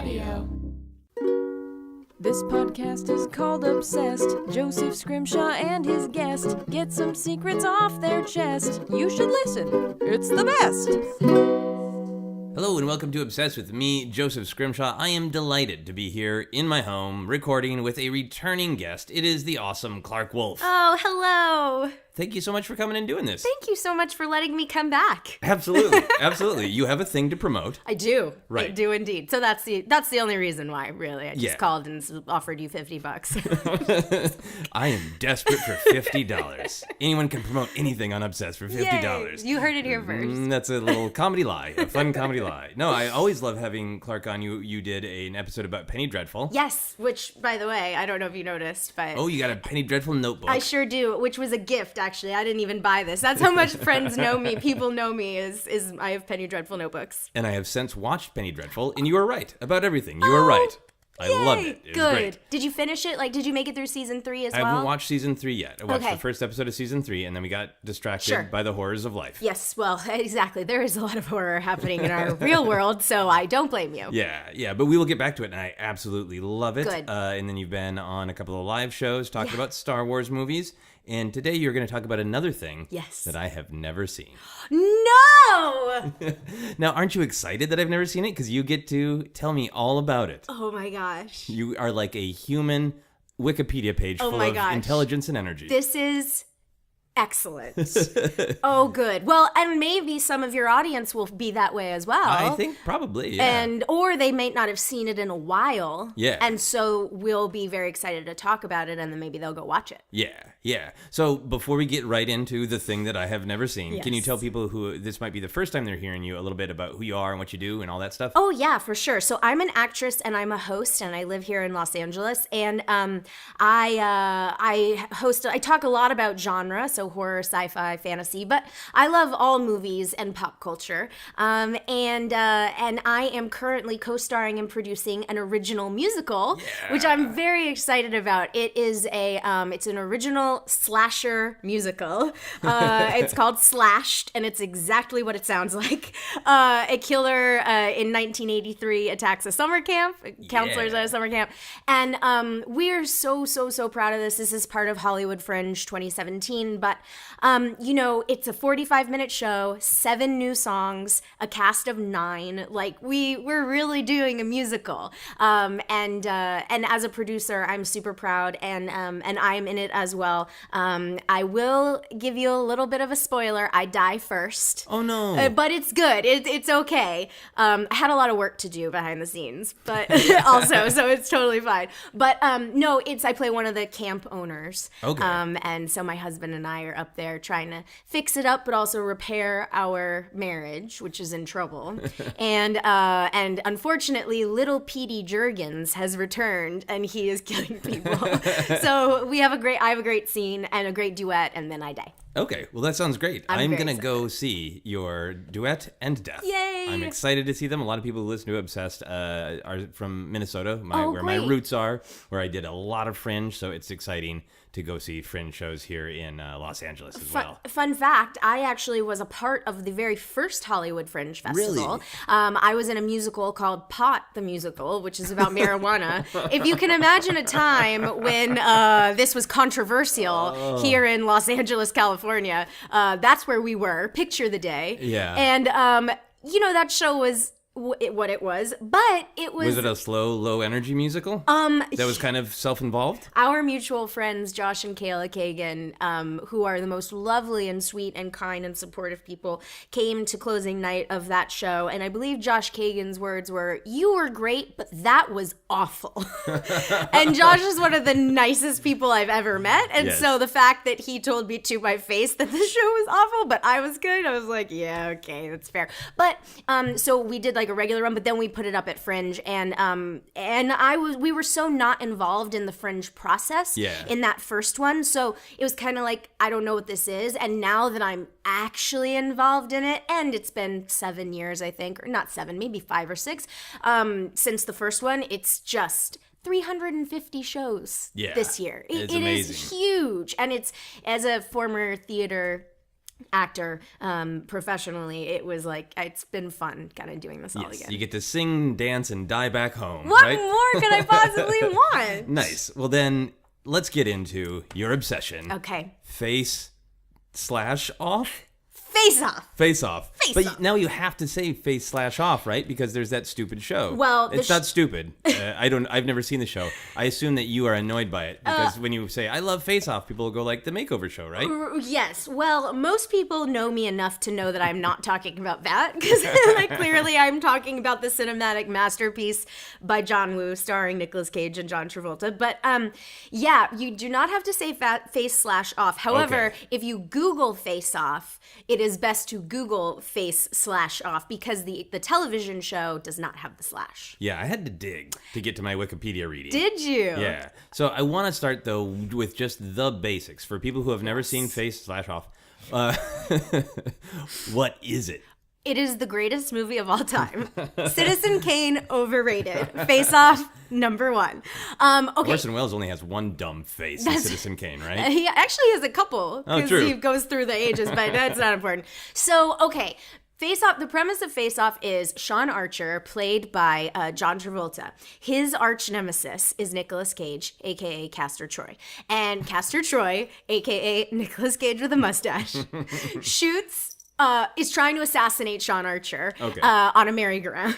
Radio. This podcast is called Obsessed. Joseph Scrimshaw and his guest get some secrets off their chest. You should listen. It's the best. Hello and welcome to Obsessed with me, Joseph Scrimshaw. I am delighted to be here in my home recording with a returning guest. It is the awesome Clarke Wolfe. Oh, hello. Thank you so much for coming and doing this. Thank you so much for letting me come back. Absolutely, absolutely. You have a thing to promote. I do. Right. I do indeed. So that's the only reason why, really. I just called and offered you $50. I am desperate for $50. Anyone can promote anything on Obsessed for $50. Yay. You heard it here first. That's a little comedy lie, a fun comedy lie. No, I always love having Clarke on. You did an episode about Penny Dreadful. Yes, which, by the way, I don't know if you noticed, but... Oh, you got a Penny Dreadful notebook. I sure do, which was a gift, actually. I didn't even buy this. That's how much friends know me, people know me, is I have Penny Dreadful notebooks. And I have since watched Penny Dreadful, and you were right about everything. You were right. I loved it. It was great. Did you finish it? Like, did you make it through season 3 as well? I haven't watched season 3 yet. I watched the first episode of season 3, and then we got distracted by the horrors of life. Yes, well, exactly. There is a lot of horror happening in our real world, so I don't blame you. Yeah, but we will get back to it, and I absolutely love it. Good. And then you've been on a couple of live shows talking about Star Wars movies, and today you're going to talk about another thing that I have never seen. No! Now, aren't you excited that I've never seen it? Because you get to tell me all about it. Oh my gosh. You are like a human Wikipedia page full of intelligence and energy. This is excellent. Oh, good. Well, and maybe some of your audience will be that way as well. I think probably, yeah. Or they may not have seen it in a while. Yeah. And so we'll be very excited to talk about it, and then maybe they'll go watch it. Yeah. So before we get right into the thing that I have never seen, can you tell people who this might be the first time they're hearing you a little bit about who you are and what you do and all that stuff? Oh, yeah, for sure. So I'm an actress and I'm a host, and I live here in Los Angeles. And I talk a lot about genre, so horror, sci-fi, fantasy, but I love all movies and pop culture. And I am currently co-starring and producing an original musical, which I'm very excited about. It is it's an original slasher musical. It's called Slashed, and it's exactly what it sounds like. A killer in 1983 attacks a summer camp, counselors at a summer camp, and we're so proud of this. This is part of Hollywood Fringe 2017, but it's a 45-minute show, 7 new songs, a cast of 9. Like, we're really doing a musical. And as a producer, I'm super proud, and I'm in it as well. I will give you a little bit of a spoiler. I die first. Oh, no. But it's good. It's okay. I had a lot of work to do behind the scenes, but also, so it's totally fine. But no, I play one of the camp owners. Okay. And so my husband and I are up there trying to fix it up, but also repair our marriage, which is in trouble. And unfortunately, little Petey Jurgens has returned, and he is killing people. So I have a great scene and a great duet, and then I die. Okay, well, that sounds great. I'm going to go see your duet and death. Yay! I'm excited to see them. A lot of people who listen to Obsessed are from Minnesota, where my roots are, where I did a lot of Fringe, so it's exciting to go see Fringe shows here in Los Angeles as well. Fun fact, I actually was a part of the very first Hollywood Fringe Festival. Really? I was in a musical called Pot the Musical, which is about marijuana. If you can imagine a time when this was controversial here in Los Angeles, California, that's where we were. Picture the day. Yeah. And, that show was what it was, but it was... Was it a slow, low-energy musical? That was kind of self-involved? Our mutual friends, Josh and Kayla Kagan, who are the most lovely and sweet and kind and supportive people, came to closing night of that show, and I believe Josh Kagan's words were, "You were great, but that was awful." And Josh is one of the nicest people I've ever met, and so the fact that he told me to my face that the show was awful, but I was good, I was like, yeah, okay, that's fair. But, so we did like a regular run, but then we put it up at Fringe, and we were so not involved in the Fringe process in that first one, so it was kind of like, I don't know what this is, and now that I'm actually involved in it, and it's been 7 years, I think, or not 7, maybe 5 or 6, since the first one, it's just 350 shows this year. It amazing. Is huge, and it's, as a former theater actor professionally, it was like, it's been fun kind of doing this all again. You get to sing, dance, and die back home. What right? more could I possibly want? Nice. Well, then let's get into your obsession. Okay. Face/off? Face Off. Face Off. Face Off. Now you have to say face/off, right? Because there's that stupid show. Well, it's not stupid. I've never seen the show. I assume that you are annoyed by it because when you say I love Face Off, people will go like the makeover show, right? Yes. Well, most people know me enough to know that I'm not talking about that because clearly I'm talking about the cinematic masterpiece by John Woo starring Nicolas Cage and John Travolta. But yeah, you do not have to say face/off. However, if you Google Face Off, it is best to Google face/off because the television show does not have the slash. Yeah, I had to dig to get to my Wikipedia reading. Did you? Yeah. So I want to start, though, with just the basics. For people who have never seen face/off, what is it? It is the greatest movie of all time. Citizen Kane, overrated. Face Off, number one. Okay. Orson Welles only has one dumb face in Citizen Kane, right? He actually has a couple. Oh, true. He goes through the ages, but that's not important. So, okay. Face Off, the premise of Face Off is Sean Archer, played by John Travolta. His arch nemesis is Nicolas Cage, a.k.a. Castor Troy. And Castor Troy, a.k.a. Nicolas Cage with a mustache, is trying to assassinate Sean Archer on a merry-go-round.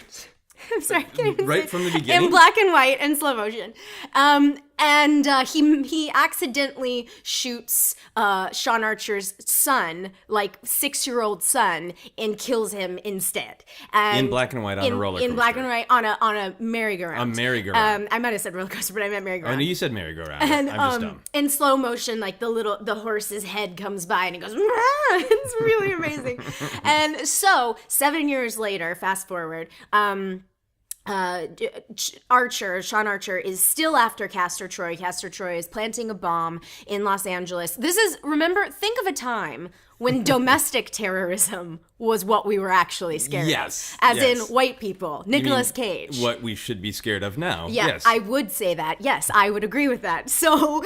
I'm sorry, I can't even right say from the beginning? In black and white and slow motion. And he accidentally shoots Sean Archer's son, like 6-year-old son, and kills him instead. In black and white on a roller coaster. In black and white on a merry-go-round. A merry-go-round. I might have said roller coaster, but I meant merry-go-round. Oh, no, you said merry-go-round. And, I'm just dumb. in slow motion, like the horse's head comes by and he goes, "Rah!" It's really amazing. And so 7 years later, fast forward, Sean Archer is still after Castor Troy. Castor Troy is planting a bomb in Los Angeles. Think of a time when domestic terrorism was what we were actually scared of. As in white people. Nicolas Cage. What we should be scared of now. Yeah, yes. I would say that. Yes, I would agree with that. So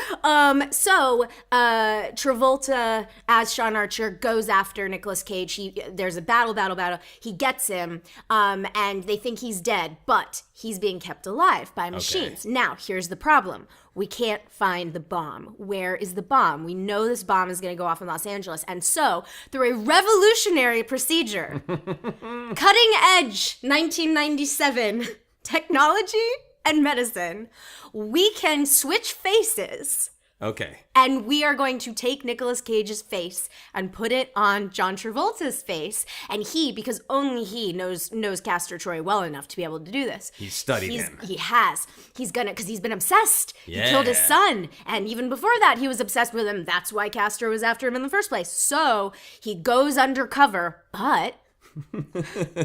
Travolta, as Sean Archer, goes after Nicolas Cage. There's a battle. He gets him, and they think he's dead, but he's being kept alive by machines. Okay. Now, here's the problem. We can't find the bomb. Where is the bomb? We know this bomb is going to go off in Los Angeles. And so, through a revolutionary procedure, cutting edge 1997 technology and medicine, we can switch faces. Okay. And we are going to take Nicolas Cage's face and put it on John Travolta's face. And because only he knows Castor Troy well enough to be able to do this. He's studied him. He has. Because he's been obsessed. Yeah. He killed his son. And even before that, he was obsessed with him. That's why Castor was after him in the first place. So he goes undercover, but...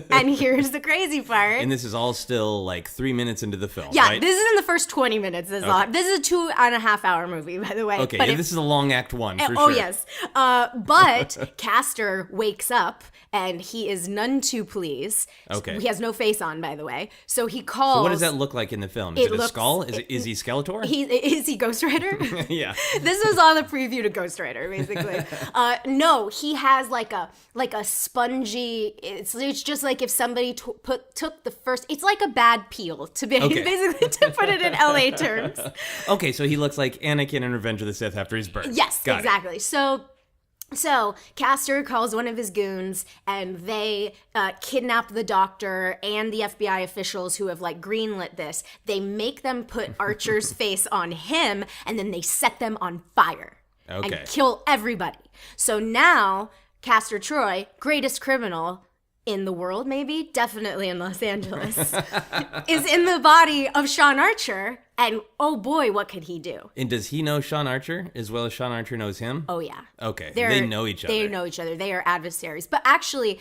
And here's the crazy part. And this is all still like 3 minutes into the film, yeah, right? This is in the first 20 minutes. This is a 2.5 hour movie, by the way. Okay, but this is a long act one, for sure. Oh, yes. But Castor wakes up, and he is none too pleased. Okay. He has no face on, by the way. So he calls... So what does that look like in the film? Is it a skull? Is he Skeletor? Is he Ghost Rider? Yeah. This was on the preview to Ghost Rider, basically. No, he has like a spongy... It's just like if somebody took the first... It's like a bad peel, basically, to put it in LA terms. Okay, so he looks like Anakin in Revenge of the Sith after he's burned. Yes, Got exactly. It. So Castor calls one of his goons, and they kidnap the doctor and the FBI officials who have like greenlit this. They make them put Archer's face on him, and then they set them on fire and kill everybody. So now Castor Troy, greatest criminal in the world, maybe, definitely in Los Angeles, is in the body of Sean Archer. And oh boy, what could he do? And does he know Sean Archer as well as Sean Archer knows him? Oh yeah. Okay. They know each other. They know each other. They are adversaries. But actually,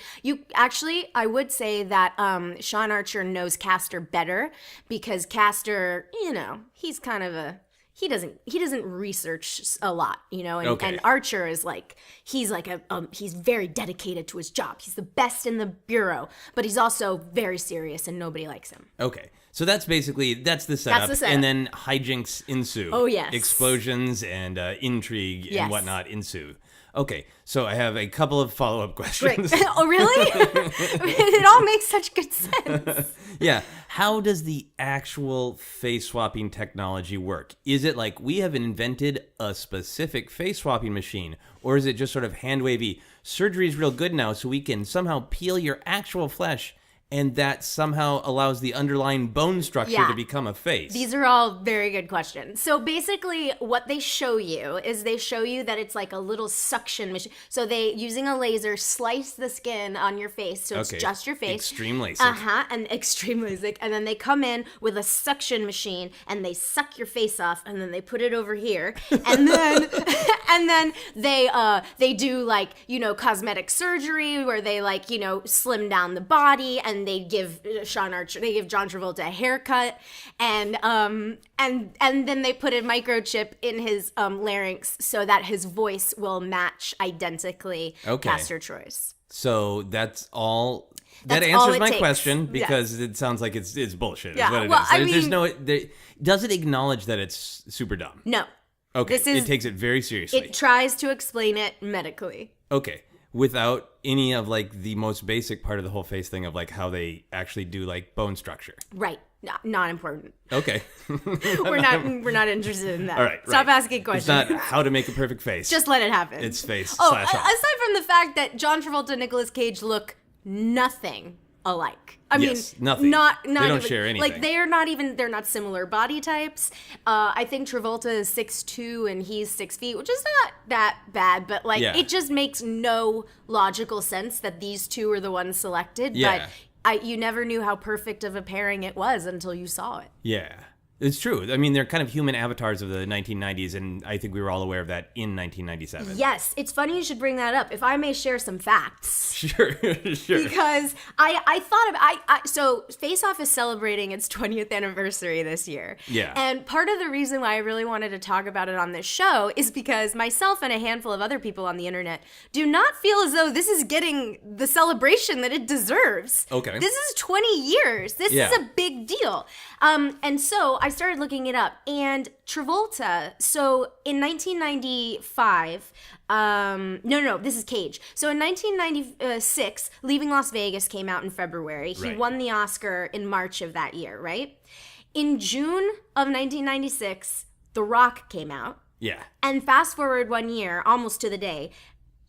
I would say that Sean Archer knows Castor better because Castor, he's kind of he doesn't research a lot, you know, and, Okay. and Archer is like he's very dedicated to his job. He's the best in the bureau, but he's also very serious and nobody likes him. Okay. So that's the setup. the setup. And then hijinks ensue. Oh, yes. Explosions and intrigue Yes. and whatnot ensue. Okay, so I have a couple of follow-up questions. Great. Oh, really? It all makes such good sense. Yeah. How does the actual face-swapping technology work? Is it like we have invented a specific face-swapping machine? Or is it just sort of hand-wavy, surgery's real good now, so we can somehow peel your actual flesh, and that somehow allows the underlying bone structure to become a face? These are all very good questions. So basically what they show you is that it's like a little suction machine. So they, using a laser, slice the skin on your face. So it's just your face. Extreme LASIK. And extreme LASIK. And then they come in with a suction machine and they suck your face off and then they put it over here. And then and then they do like, you know, cosmetic surgery where they like, you know, slim down the body, and they give John Travolta a haircut, and then they put a microchip in his larynx so that his voice will match identically Castor Troy's. So that's all. That That's all answers it my takes. question, because Yes. it sounds like it's bullshit. Yeah, Is what it well, is. I There's mean- no. Does it acknowledge that it's super dumb? No. Okay. This is- it takes it very seriously. It tries to explain it medically. Okay. Without any of like the most basic part of the whole face thing of like how they actually do like bone structure. Right. Not important. Okay. We're not interested in that. All right. Stop right. asking questions. It's not how to make a perfect face. Just let it happen. It's face Oh, slash off. aside from the fact that John Travolta and Nicolas Cage look nothing alike. I Yes, mean, nothing. Not They don't even, share anything. Like they're not similar body types. I think Travolta is 6'2" and he's 6 feet, which is not that bad, but like Yeah. it just makes no logical sense that these two are the ones selected. Yeah. But you never knew how perfect of a pairing it was until you saw it. Yeah. It's true. I mean, they're kind of human avatars of the 1990s, and I think we were all aware of that in 1997. Yes, it's funny you should bring that up. If I may share some facts. Sure. Because I thought of so Face Off is celebrating its 20th anniversary this year. Yeah. And part of the reason why I really wanted to talk about it on this show is because myself and a handful of other people on the internet do not feel as though this is getting the celebration that it deserves. Okay. This is 20 years. This is a big deal. And so I started looking it up, and Travolta, so in 1995, this is Cage. So in 1996, Leaving Las Vegas came out in February. He Right. won the Oscar in March of that year, right? In June of 1996, The Rock came out. Yeah. And fast forward 1 year, almost to the day,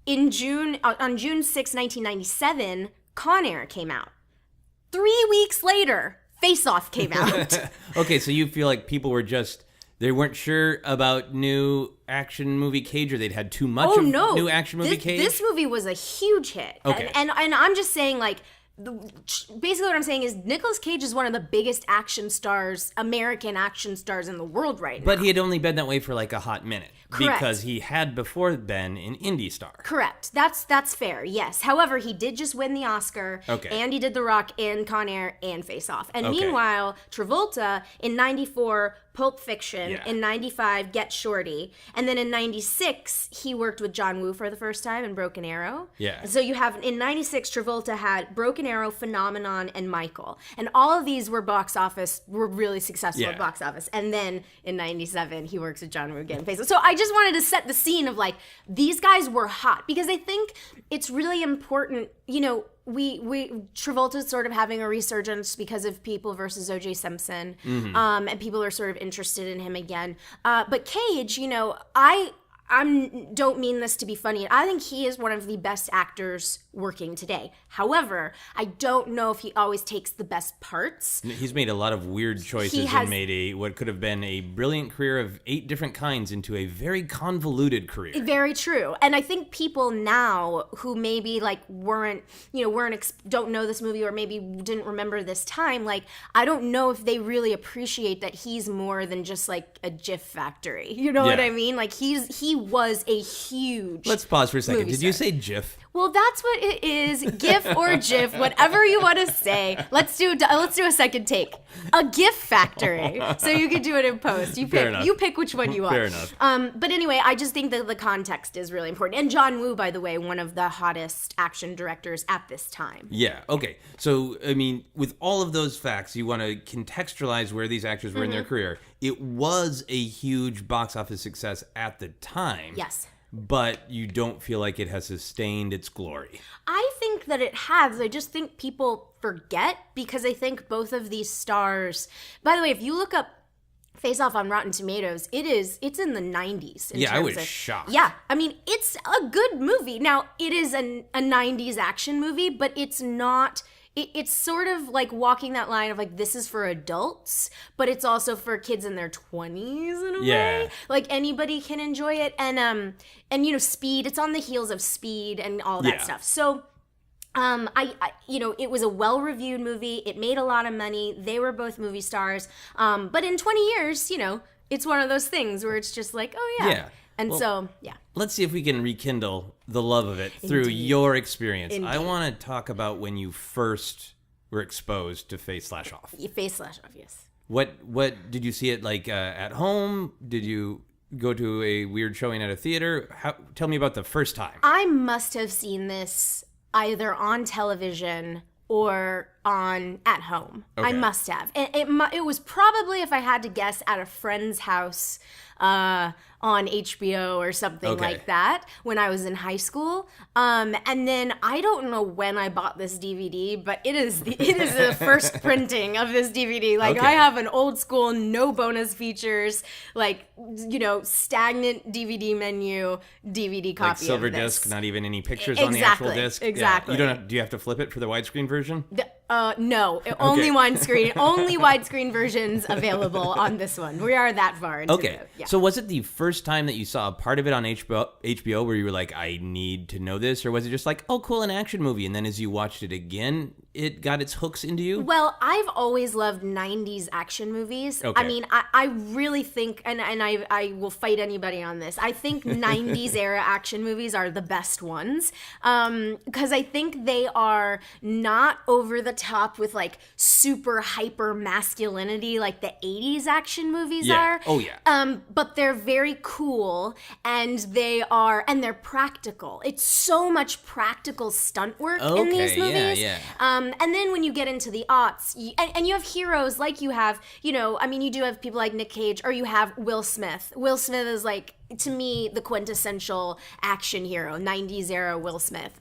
on June 6, 1997, Con Air came out. 3 weeks later, Face Off came out. Okay, so you feel like people were they weren't sure about new action movie Cage, or they'd had too much of new action movie Cage? This movie was a huge hit. Okay. And I'm just saying, like, basically what I'm saying is Nicolas Cage is one of the biggest action stars, American action stars in the world right now. But he had only been that way for like a hot minute. Correct. Because he had before been an indie star. Correct. That's fair, yes. However, he did just win the Oscar, Okay. and he did The Rock in Con Air and Face Off. And Okay. meanwhile, Travolta in 94, Pulp Fiction, Yeah. in 95, Get Shorty, and then in 96, he worked with John Woo for the first time in Broken Arrow. Yeah. And so you have, in 96, Travolta had Broken Arrow, Phenomenon, and Michael. And all of these were really successful Yeah. at box office. And then in 97, he works with John Woo again. Face Off. So I just wanted to set the scene of like, these guys were hot, because I think it's really important, you know, Travolta's sort of having a resurgence because of People versus O.J. Simpson, and people are sort of interested in him again. But Cage, you know, I don't mean this to be funny. I think he is one of the best actors working today. However, I don't know if he always takes the best parts. He's made a lot of weird choices and made what could have been a brilliant career of 8 different kinds into a very convoluted career. Very true. And I think people now who maybe like don't know this movie, or maybe didn't remember this time, like, I don't know if they really appreciate that he's more than just like a GIF factory. You know what Yeah. I mean? Like he was a huge Let's pause for a second. movie Did you star. say GIF? Well, that's what it is. GIF or GIF, whatever you want to say. Let's do a second take. A GIF factory. So you can do it in post. You pick which one you want. Fair enough. But anyway, I just think that the context is really important. And John Woo, by the way, one of the hottest action directors at this time. Yeah. Okay. So, I mean, with all of those facts, you want to contextualize where these actors were in their career. It was a huge box office success at the time. Yes. But you don't feel like it has sustained its glory. I think that it has. I just think people forget because I think both of these stars. By the way, if you look up Face Off on Rotten Tomatoes, it's in the 90s. I was shocked. Yeah, I mean, it's a good movie. Now, it is a 90s action movie, but it's not. It's sort of like walking that line of like, this is for adults, but it's also for kids in their 20s in a way. Like anybody can enjoy it. And you know, Speed, it's on the heels of Speed and all that stuff. So I you know, it was a well-reviewed movie. It made a lot of money. They were both movie stars. But in 20 years, you know, it's one of those things where it's just like, oh yeah. And let's see if we can rekindle the love of it through your experience. Indeed. I want to talk about when you first were exposed to Face/Off. Face/Off, yes. What did you see it like at home? Did you go to a weird showing at a theater? Tell me about the first time. I must have seen this either on television or at home. Okay. I must have. It was probably, if I had to guess, at a friend's house on HBO or something like that when I was in high school. And then I don't know when I bought this DVD, but it is the first printing of this DVD. Like I have an old school, no bonus features, like, you know, stagnant DVD menu, DVD copy like silver of this. disc, not even any pictures on the actual disc. Exactly. Yeah. Do you have to flip it for the widescreen version? No, only widescreen. Only widescreen versions available on this one. We are that far into it. Yeah. So was it the first time that you saw a part of it on HBO where you were like, I need to know this? Or was it just like, oh, cool, an action movie? And then as you watched it again, it got its hooks into you? Well, I've always loved 90s action movies. Okay. I mean, I really think, and I will fight anybody on this, I think 90s era action movies are the best ones. Because I think they are not over the top with like super hyper masculinity like the 80s action movies are. Oh yeah. But they're very cool and they're practical. It's so much practical stunt work in these movies. Yeah. And then when you get into the aughts, and you have heroes like you have, you know, I mean, you do have people like Nick Cage, or you have Will Smith. Will Smith is like, to me, the quintessential action hero, 90s era Will Smith.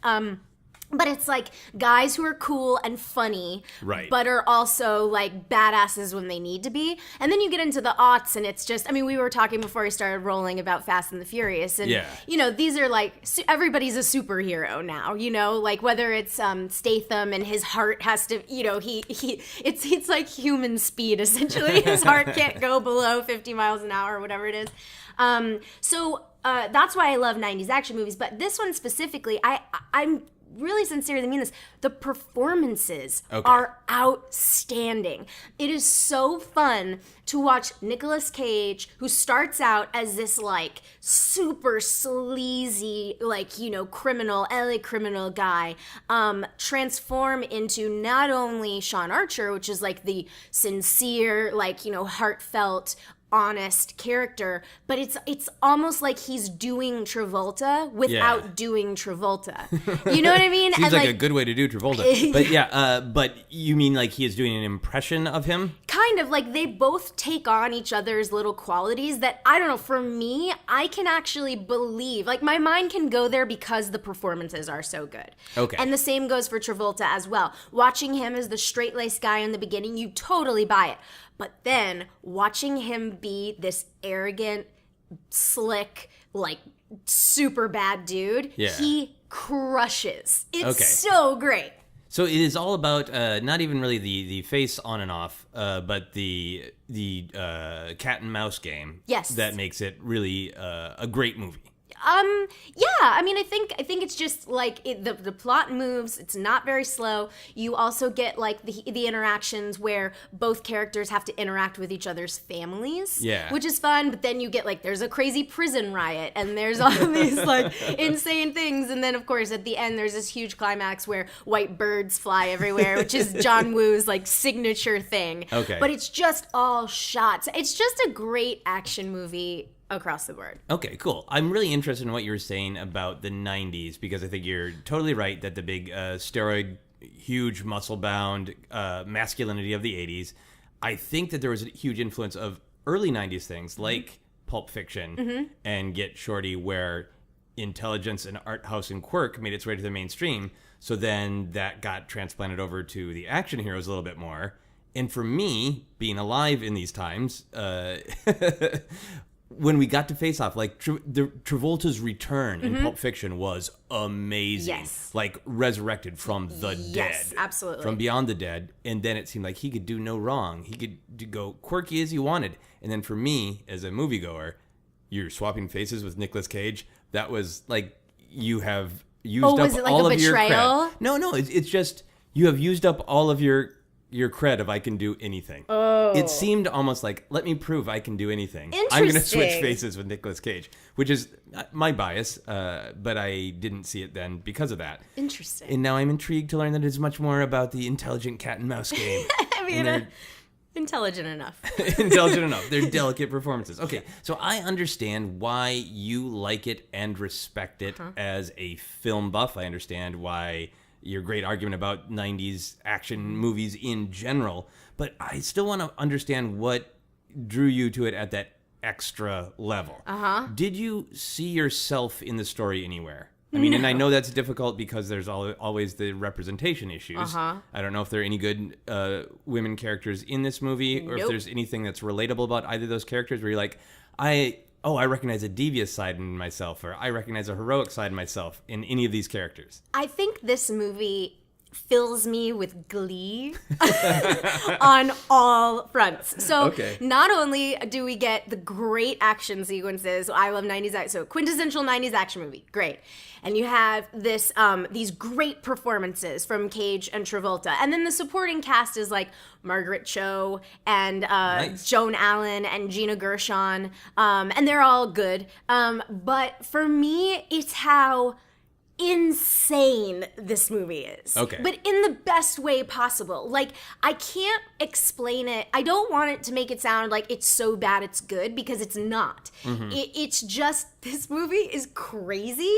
But it's like guys who are cool and funny, right, but are also like badasses when they need to be. And then you get into the aughts and it's just, I mean, we were talking before we started rolling about Fast and the Furious. And, you know, these are like, everybody's a superhero now, you know, like whether it's Statham and his heart has to, you know, it's like human speed, essentially. His heart can't go below 50 miles an hour or whatever it is. So that's why I love 90s action movies. But this one specifically, I'm really sincerely mean this. The performances are outstanding. It is so fun to watch Nicolas Cage, who starts out as this like super sleazy, like, you know, criminal, LA criminal guy, transform into not only Sean Archer, which is like the sincere, like, you know, heartfelt, honest character, but it's almost like he's doing Travolta without doing Travolta. You know what I mean? Seems and like a good way to do Travolta. But but you mean like he is doing an impression of him? Kind of, like they both take on each other's little qualities that, I don't know, for me, I can actually believe, like my mind can go there because the performances are so good. Okay. And the same goes for Travolta as well. Watching him as the straight-laced guy in the beginning, you totally buy it. But then watching him be this arrogant, slick, like super bad dude, he crushes. It's so great. So it is all about not even really the face on and off, but the cat and mouse game. Yes. That makes it really a great movie. Yeah, I mean, I think it's just like the plot moves. It's not very slow. You also get like the interactions where both characters have to interact with each other's families, which is fun. But then you get like there's a crazy prison riot, and there's all these like insane things, and then of course at the end there's this huge climax where white birds fly everywhere, which is John Woo's like signature thing. Okay, but it's just all shots. It's just a great action movie across the board. Okay, cool. I'm really interested in what you were saying about the 90s, because I think you're totally right that the big steroid, huge muscle-bound masculinity of the 80s, I think that there was a huge influence of early 90s things like Pulp Fiction and Get Shorty, where intelligence and art house and quirk made its way to the mainstream. So then that got transplanted over to the action heroes a little bit more. And for me, being alive in these times, when we got to Face Off, like Travolta's return in Pulp Fiction was amazing. Yes. Like resurrected from the dead. Yes, absolutely. From beyond the dead. And then it seemed like he could do no wrong. He could go quirky as he wanted. And then for me, as a moviegoer, you're swapping faces with Nicolas Cage. That was like, you have used up was it like all a of your betrayal? cred. No, it's just, you have used up all of your cred of I can do anything. Oh. It seemed almost like, let me prove I can do anything. Interesting. I'm going to switch faces with Nicolas Cage, which is my bias, but I didn't see it then because of that. Interesting. And now I'm intrigued to learn that it's much more about the intelligent cat and mouse game. I mean, intelligent enough. Intelligent enough. They're delicate performances. Okay, so I understand why you like it and respect it as a film buff. I understand why your great argument about 90s action movies in general, but I still want to understand what drew you to it at that extra level. Did you see yourself in the story anywhere? I mean, and I know that's difficult because there's always the representation issues. I don't know if there are any good women characters in this movie, or if there's anything that's relatable about either of those characters where you're like, I recognize a devious side in myself, or I recognize a heroic side in myself in any of these characters. I think this movie fills me with glee on all fronts. So not only do we get the great action sequences, I love 90s, so quintessential 90s action movie, great. And you have this these great performances from Cage and Travolta. And then the supporting cast is like Margaret Cho and Joan Allen and Gina Gershon. And they're all good. But for me, it's how insane this movie is. But in the best way possible. Like, I can't explain it. I don't want it to make it sound like it's so bad it's good, because it's not. It's just, this movie is crazy,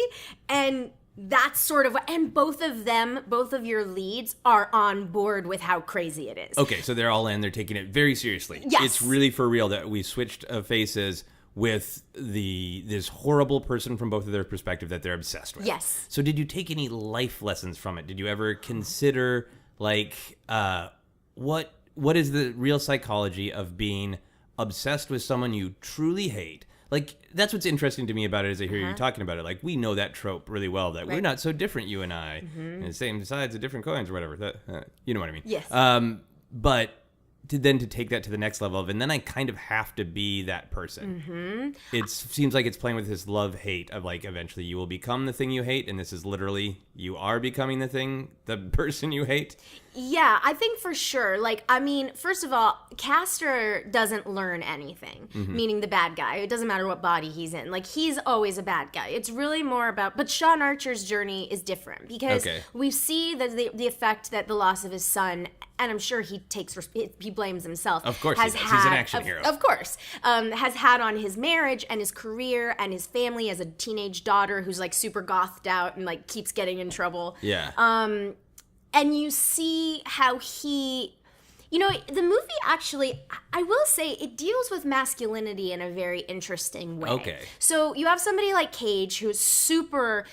and that's sort of, and both of your leads are on board with how crazy it is. Okay, so they're all in, they're taking it very seriously. Yes. It's really for real that we switched faces with this horrible person from both of their perspective that they're obsessed with. Yes. So did you take any life lessons from it? Did you ever consider, like, what is the real psychology of being obsessed with someone you truly hate? Like, that's what's interesting to me about it as I hear you talking about it. Like, we know that trope really well, that we're not so different, you and I. And the same sides of different coins or whatever. You know what I mean? Yes. But to take that to the next level, and then I kind of have to be that person. It seems like it's playing with this love-hate of, like, eventually you will become the thing you hate, and this is literally, you are becoming the person you hate. Yeah, I think for sure. Like, I mean, first of all, Castor doesn't learn anything, meaning the bad guy. It doesn't matter what body he's in. Like, he's always a bad guy. It's really more about, but Sean Archer's journey is different, because we see the effect that the loss of his son, and I'm sure he blames himself. Of course he does. He's an action hero. Of course. Has had on his marriage and his career and his family, as a teenage daughter who's, like, super gothed out and, like, keeps getting in trouble. Yeah. And you see how he, you know, the movie actually, I will say, it deals with masculinity in a very interesting way. Okay. So you have somebody like Cage, who's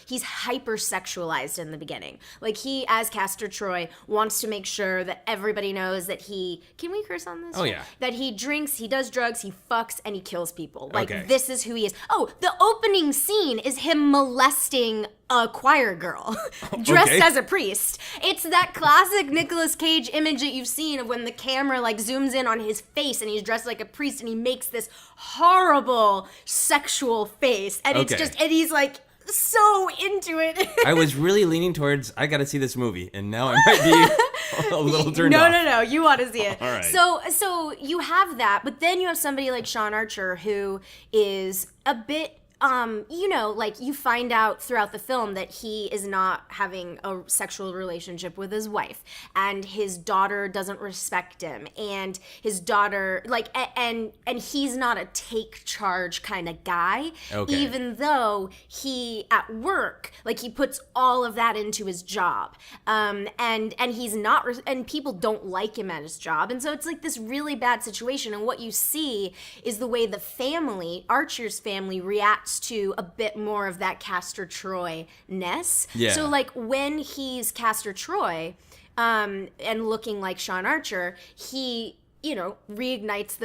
he's hyper-sexualized in the beginning. Like, he, as Castor Troy, wants to make sure that everybody knows that can we curse on this? Oh, yeah. That he drinks, he does drugs, he fucks, and he kills people. Like, this is who he is. Oh, the opening scene is him molesting a choir girl dressed Okay. as a priest. It's that classic Nicolas Cage image that you've seen of when the camera like zooms in on his face and he's dressed like a priest and he makes this horrible sexual face. And it's Okay. just, and he's like so into it. I was really leaning towards, I got to see this movie, and now I might be a little turned off. No, you want to see it. All right. So you have that, but then you have somebody like Sean Archer who is a bit like you find out throughout the film that he is not having a sexual relationship with his wife, and his daughter doesn't respect him, and his daughter and he's not a take charge kind of guy. Okay. Even though he at work, like he puts all of that into his job, and he's not, and people don't like him at his job, and so it's like this really bad situation. And what you see is the way the family, Archer's family, reacts to a bit more of that Castor Troy-ness. Yeah. So like when he's Castor Troy, and looking like Sean Archer, he reignites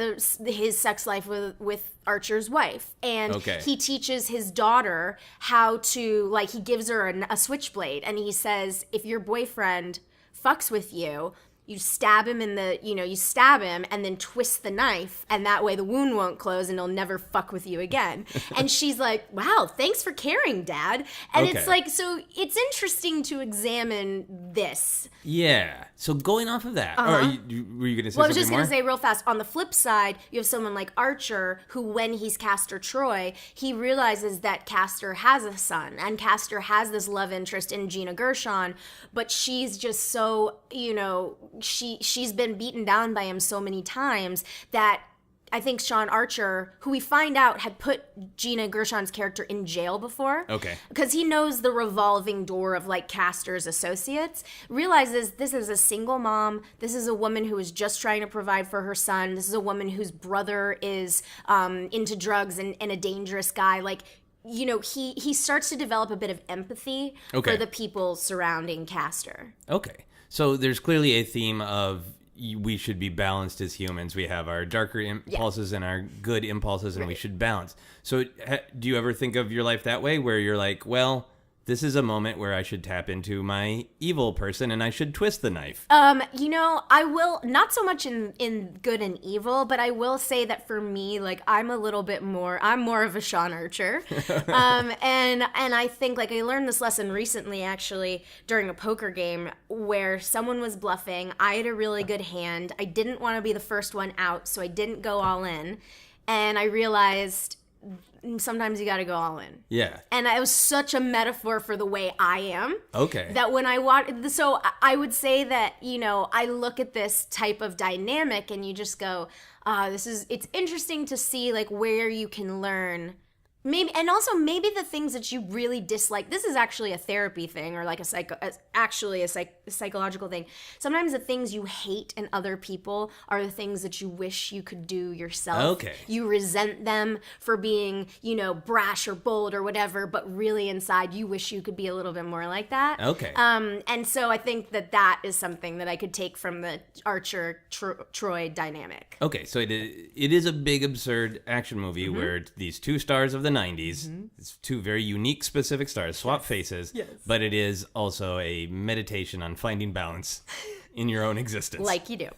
his sex life with Archer's wife, and Okay. he teaches his daughter how to, like, he gives her a switchblade, and he says, if your boyfriend fucks with you, you stab him you stab him and then twist the knife, and that way the wound won't close and he'll never fuck with you again. And she's like, wow, thanks for caring, Dad. And Okay. it's like, so it's interesting to examine this. Yeah. So going off of that, or were you going to say Well, I was something just more? going to say real fast, on the flip side, you have someone like Archer, who when he's Castor Troy, he realizes that Castor has a son, and Castor has this love interest in Gina Gershon, but she's just so, she's been beaten down by him so many times that I think Sean Archer, who we find out had put Gina Gershon's character in jail before, Okay. because he knows the revolving door of like Castor's associates, realizes this is a single mom, this is a woman who is just trying to provide for her son, this is a woman whose brother is into drugs and a dangerous guy. Like, he starts to develop a bit of empathy Okay. for the people surrounding Castor. Okay. So there's clearly a theme of we should be balanced as humans. We have our darker impulses and our good impulses, and we should balance. So do you ever think of your life that way, where you're like, well, this is a moment where I should tap into my evil person and I should twist the knife? I will, not so much in good and evil, but I will say that for me, like, I'm more of a Sean Archer. And I think, like, I learned this lesson recently, actually, during a poker game where someone was bluffing. I had a really good hand. I didn't want to be the first one out, so I didn't go all in. And I realized sometimes you got to go all in. Yeah. And it was such a metaphor for the way I am. Okay. That when I watch, so I would say that, I look at this type of dynamic and you just go, it's interesting to see like where you can learn. Maybe, and also maybe the things that you really dislike. This is actually a therapy thing, or like a psychological thing. Sometimes the things you hate in other people are the things that you wish you could do yourself. Okay. You resent them for being, brash or bold or whatever, but really inside you wish you could be a little bit more like that. Okay. And so I think that is something that I could take from the Archer Troy dynamic. Okay, so it is a big, absurd action movie where these two stars of the 90s, it's two very unique, specific stars, swap faces, but it is also a meditation on finding balance in your own existence. Like you do.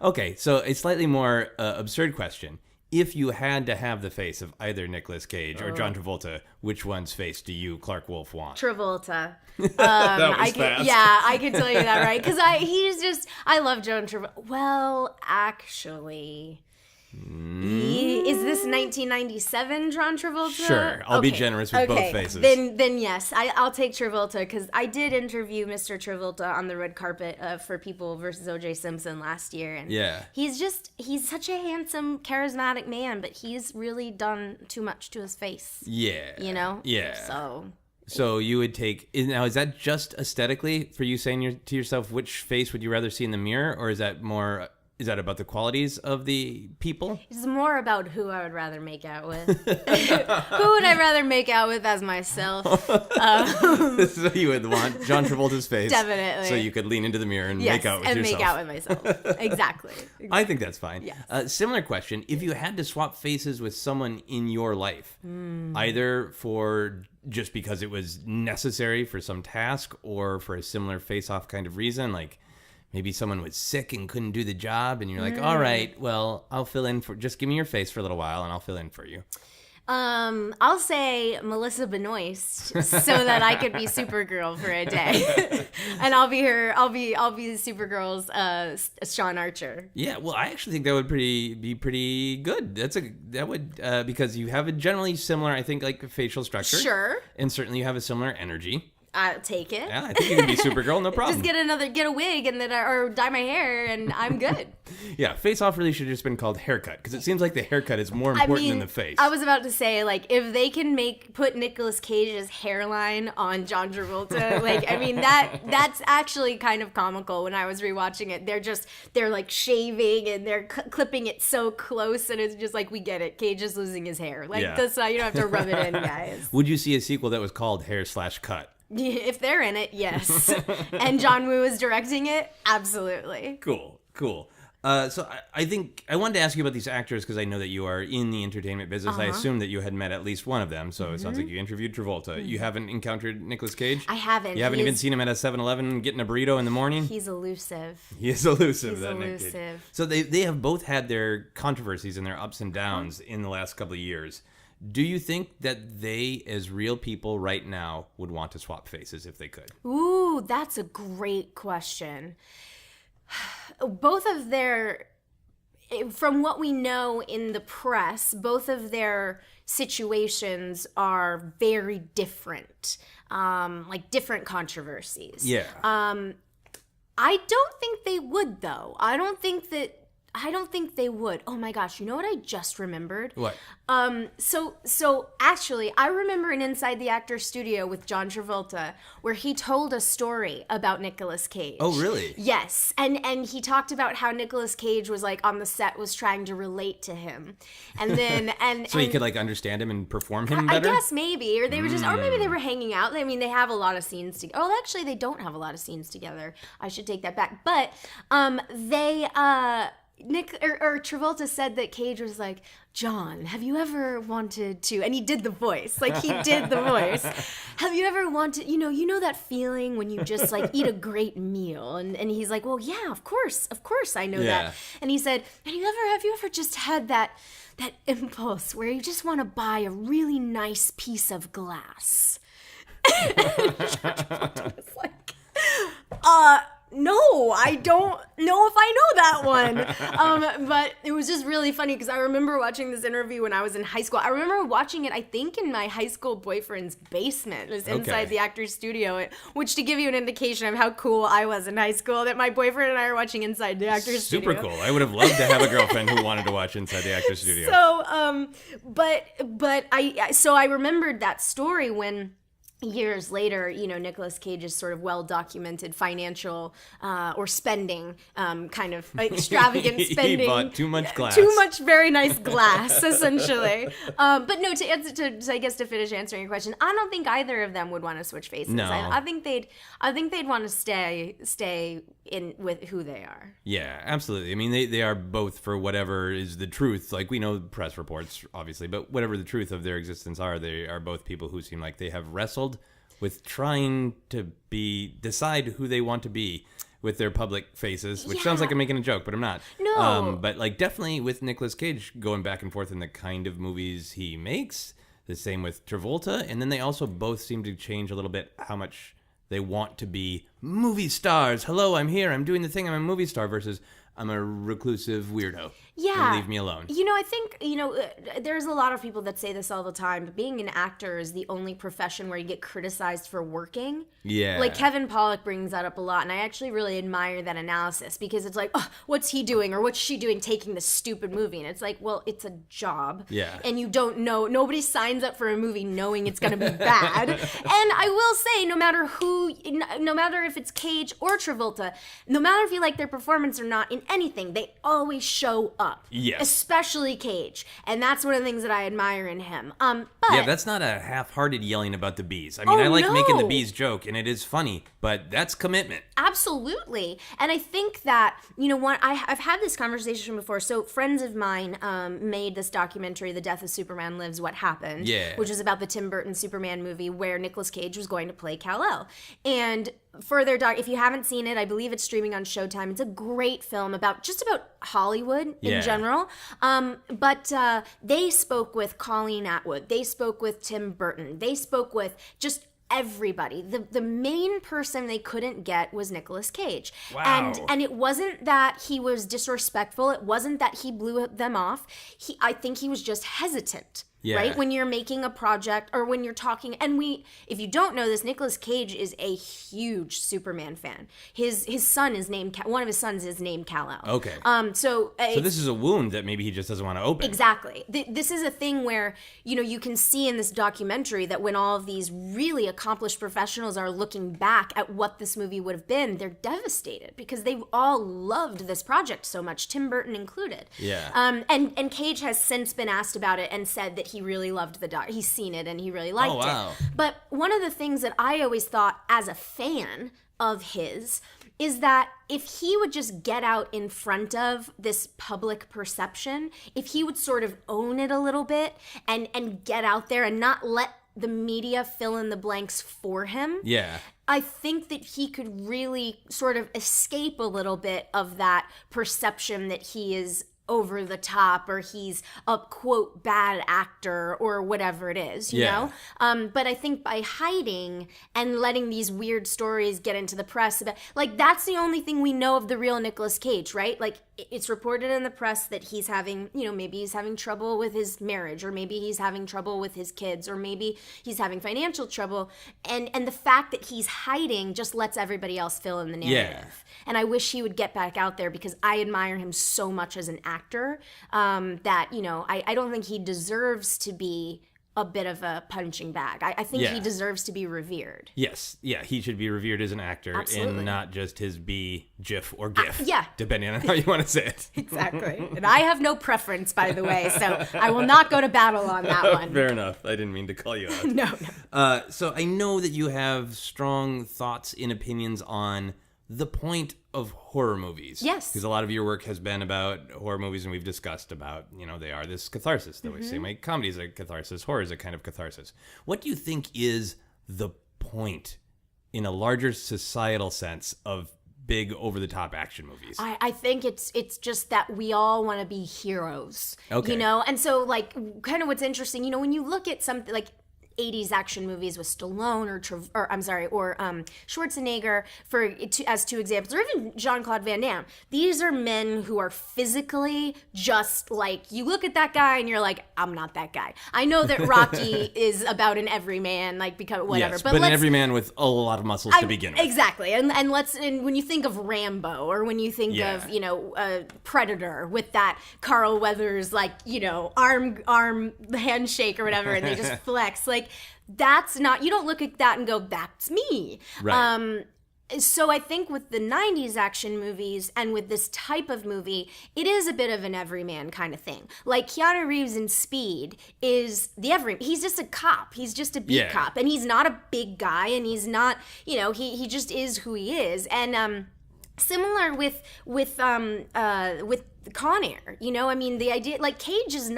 Okay, so a slightly more absurd question. If you had to have the face of either Nicolas Cage or John Travolta, which one's face do you, Clarke Wolfe, want? Travolta. That was fast. Yeah, I can tell you that, right? Because I love John Travolta. Well, actually... Is this 1997 John Travolta? Sure, I'll be generous with both faces. Then yes, I'll take Travolta, because I did interview Mr. Travolta on the red carpet for People versus O.J. Simpson last year, and yeah, he's such a handsome, charismatic man, but he's really done too much to his face. Yeah, Yeah. So you would take, now is that just aesthetically for you saying to yourself, which face would you rather see in the mirror, or is that more Is that about the qualities of the people? It's more about who I would rather make out with. Who would I rather make out with as myself? So you would want John Travolta's face. Definitely. So you could lean into the mirror and Yes, make out with and yourself. make out with myself. Exactly. I think that's fine. Yes. Similar question. If you had to swap faces with someone in your life, either for just because it was necessary for some task or for a similar face-off kind of reason, like maybe someone was sick and couldn't do the job and you're like, all right, well, I'll fill in for, just give me your face for a little while and I'll fill in for you. I'll say Melissa Benoist so that I could be Supergirl for a day. And I'll be Supergirl's Sean Archer. Yeah, well, I actually think that would be pretty good. That would because you have a generally similar, I think, like facial structure. Sure. And certainly you have a similar energy. I'll take it. Yeah, I think you can be Supergirl, no problem. Just get a wig and then or dye my hair and I'm good. Yeah, Face Off really should have just been called Haircut because it seems like the haircut is more important than the face. I was about to say, like, if they can put Nicolas Cage's hairline on John Travolta, like, I mean, that's actually kind of comical. When I was rewatching it, they're like shaving and they're clipping it so close, and it's just like, we get it. Cage is losing his hair. Like, Yeah. that's you don't have to rub it in, guys. Would you see a sequel that was called Hair/Cut? If they're in it, yes. And John Woo is directing it, absolutely. Cool. So I think I wanted to ask you about these actors because I know that you are in the entertainment business. I assume that you had met at least one of them. So it sounds like you interviewed Travolta. You haven't encountered Nicolas Cage? I haven't. You haven't even seen him at a 7-Eleven getting a burrito in the morning? He's elusive. He is elusive. He's that Nick elusive. Cage. So they have both had their controversies and their ups and downs in the last couple of years. Do you think that they, as real people right now, would want to swap faces if they could? Ooh, that's a great question. Both of their, from what we know in the press, both of their situations are very different, like different controversies. Yeah. I don't think they would, though. I don't think they would. Oh my gosh, you know what I just remembered? What? So actually, I remember an Inside the Actor Studio with John Travolta where he told a story about Nicolas Cage. Oh, really? Yes, and he talked about how Nicolas Cage was like on the set was trying to relate to him, and then So he could like understand him and perform him better? I guess maybe, or they were or maybe they were hanging out. I mean, they have a lot of scenes together. Oh, actually, they don't have a lot of scenes together. I should take that back. But Travolta said that Cage was like, John, have you ever wanted to, and he did the voice, like he did the voice. Have you ever wanted, you know that feeling when you just like eat a great meal? And he's like, well, yeah, of course, I know that. And he said, have you ever just had that impulse where you just want to buy a really nice piece of glass? And Travolta was like, no, I don't know if I know that one. But it was just really funny because I remember watching this interview when I was in high school. I remember watching it, I think, in my high school boyfriend's basement. It was inside the actor's studio, which to give you an indication of how cool I was in high school, that my boyfriend and I were watching Inside the Actor's Studio. Super cool. I would have loved to have a girlfriend who wanted to watch Inside the Actor's Studio. So, but I remembered that story when years later, Nicolas Cage's sort of well-documented financial or spending kind of extravagant spending. He bought too much glass. Too much very nice glass, essentially. But no, to finish answering your question, I don't think either of them would want to switch faces. No. I think they'd want to stay in with who they are. Yeah, absolutely. I mean, they are both for whatever is the truth. Like, we know press reports, obviously, but whatever the truth of their existence are, they are both people who seem like they have wrestled with trying to decide who they want to be with their public faces, which sounds like I'm making a joke, but I'm not. No. But like definitely with Nicolas Cage going back and forth in the kind of movies he makes, the same with Travolta, and then they also both seem to change a little bit how much they want to be movie stars. Hello, I'm here, I'm doing the thing, I'm a movie star, versus I'm a reclusive weirdo. Yeah. And leave me alone. I think, there's a lot of people that say this all the time, but being an actor is the only profession where you get criticized for working. Yeah. Like Kevin Pollak brings that up a lot, and I actually really admire that analysis because it's like, oh, what's he doing or what's she doing taking this stupid movie? And it's like, well, it's a job. Yeah. And you don't know, nobody signs up for a movie knowing it's going to be bad. And I will say, no matter if it's Cage or Travolta, no matter if you like their performance or not, in anything, they always show up. Yes. Especially Cage. And that's one of the things that I admire in him. But Yeah, that's not a half-hearted yelling about the bees. I mean, I like making the bees joke, and it is funny, but that's commitment. Absolutely. And I think that, I've had this conversation before. So friends of mine made this documentary, The Death of Superman Lives, What Happened, which is about the Tim Burton Superman movie where Nicolas Cage was going to play Kal-El. And for their if you haven't seen it, I believe it's streaming on Showtime. It's a great film about Hollywood in general. But they spoke with Colleen Atwood. They spoke with Tim Burton. They spoke with just everybody. The main person they couldn't get was Nicolas Cage. Wow. And it wasn't that he was disrespectful. It wasn't that he blew them off. I think he was just hesitant. Yeah. Right? When you're making a project or when you're talking, and if you don't know this, Nicolas Cage is a huge Superman fan. His son is named, one of his sons is named Kal-El. Okay. So this is a wound that maybe he just doesn't want to open. Exactly. This is a thing where, you can see in this documentary that when all of these really accomplished professionals are looking back at what this movie would have been, they're devastated because they've all loved this project so much, Tim Burton included. Yeah. And Cage has since been asked about it and said that he really loved the doc. He's seen it and he really liked it. But one of the things that I always thought as a fan of his is that if he would just get out in front of this public perception, if he would sort of own it a little bit and get out there and not let the media fill in the blanks for him. Yeah. I think that he could really sort of escape a little bit of that perception that he is over the top or he's a quote bad actor or whatever it is, you know? But I think by hiding and letting these weird stories get into the press about, that's the only thing we know of the real Nicolas Cage, right? It's reported in the press that he's having, maybe he's having trouble with his marriage, or maybe he's having trouble with his kids, or maybe he's having financial trouble. And the fact that he's hiding just lets everybody else fill in the narrative. Yeah. And I wish he would get back out there because I admire him so much as an actor that, I don't think he deserves to be a bit of a punching bag. I think he deserves to be revered. Yes. Yeah, he should be revered as an actor. Absolutely. And not just his B, GIF, or GIF. Depending on how you want to say it. Exactly. And I have no preference, by the way, so I will not go to battle on that one. Fair enough. I didn't mean to call you out. No. So I know that you have strong thoughts and opinions on the point of horror movies. Yes. Because a lot of your work has been about horror movies, and we've discussed about, they are this catharsis. The same way comedy is a catharsis, horror is a kind of catharsis. What do you think is the point, in a larger societal sense, of big over-the-top action movies? I think it's just that we all want to be heroes. Okay. And so, kind of what's interesting, when you look at something like 80s action movies with Stallone or Schwarzenegger as two examples, or even Jean-Claude Van Damme. These are men who are physically just you look at that guy and you're like, I'm not that guy. I know that Rocky is about an everyman, because whatever. Yes, but an everyman with a lot of muscles to begin with. Exactly. And when you think of Rambo, or when you think of, Predator with that Carl Weathers, arm handshake or whatever, and they just flex, that's not, you don't look at that and go, that's me. Right. So I think with the 90s action movies and with this type of movie, it is a bit of an everyman kind of thing. Keanu Reeves in Speed is he's just a cop. He's just a beat cop. And he's not a big guy, and he's not, he just is who he is. And similar with Con Air, the idea, Cage is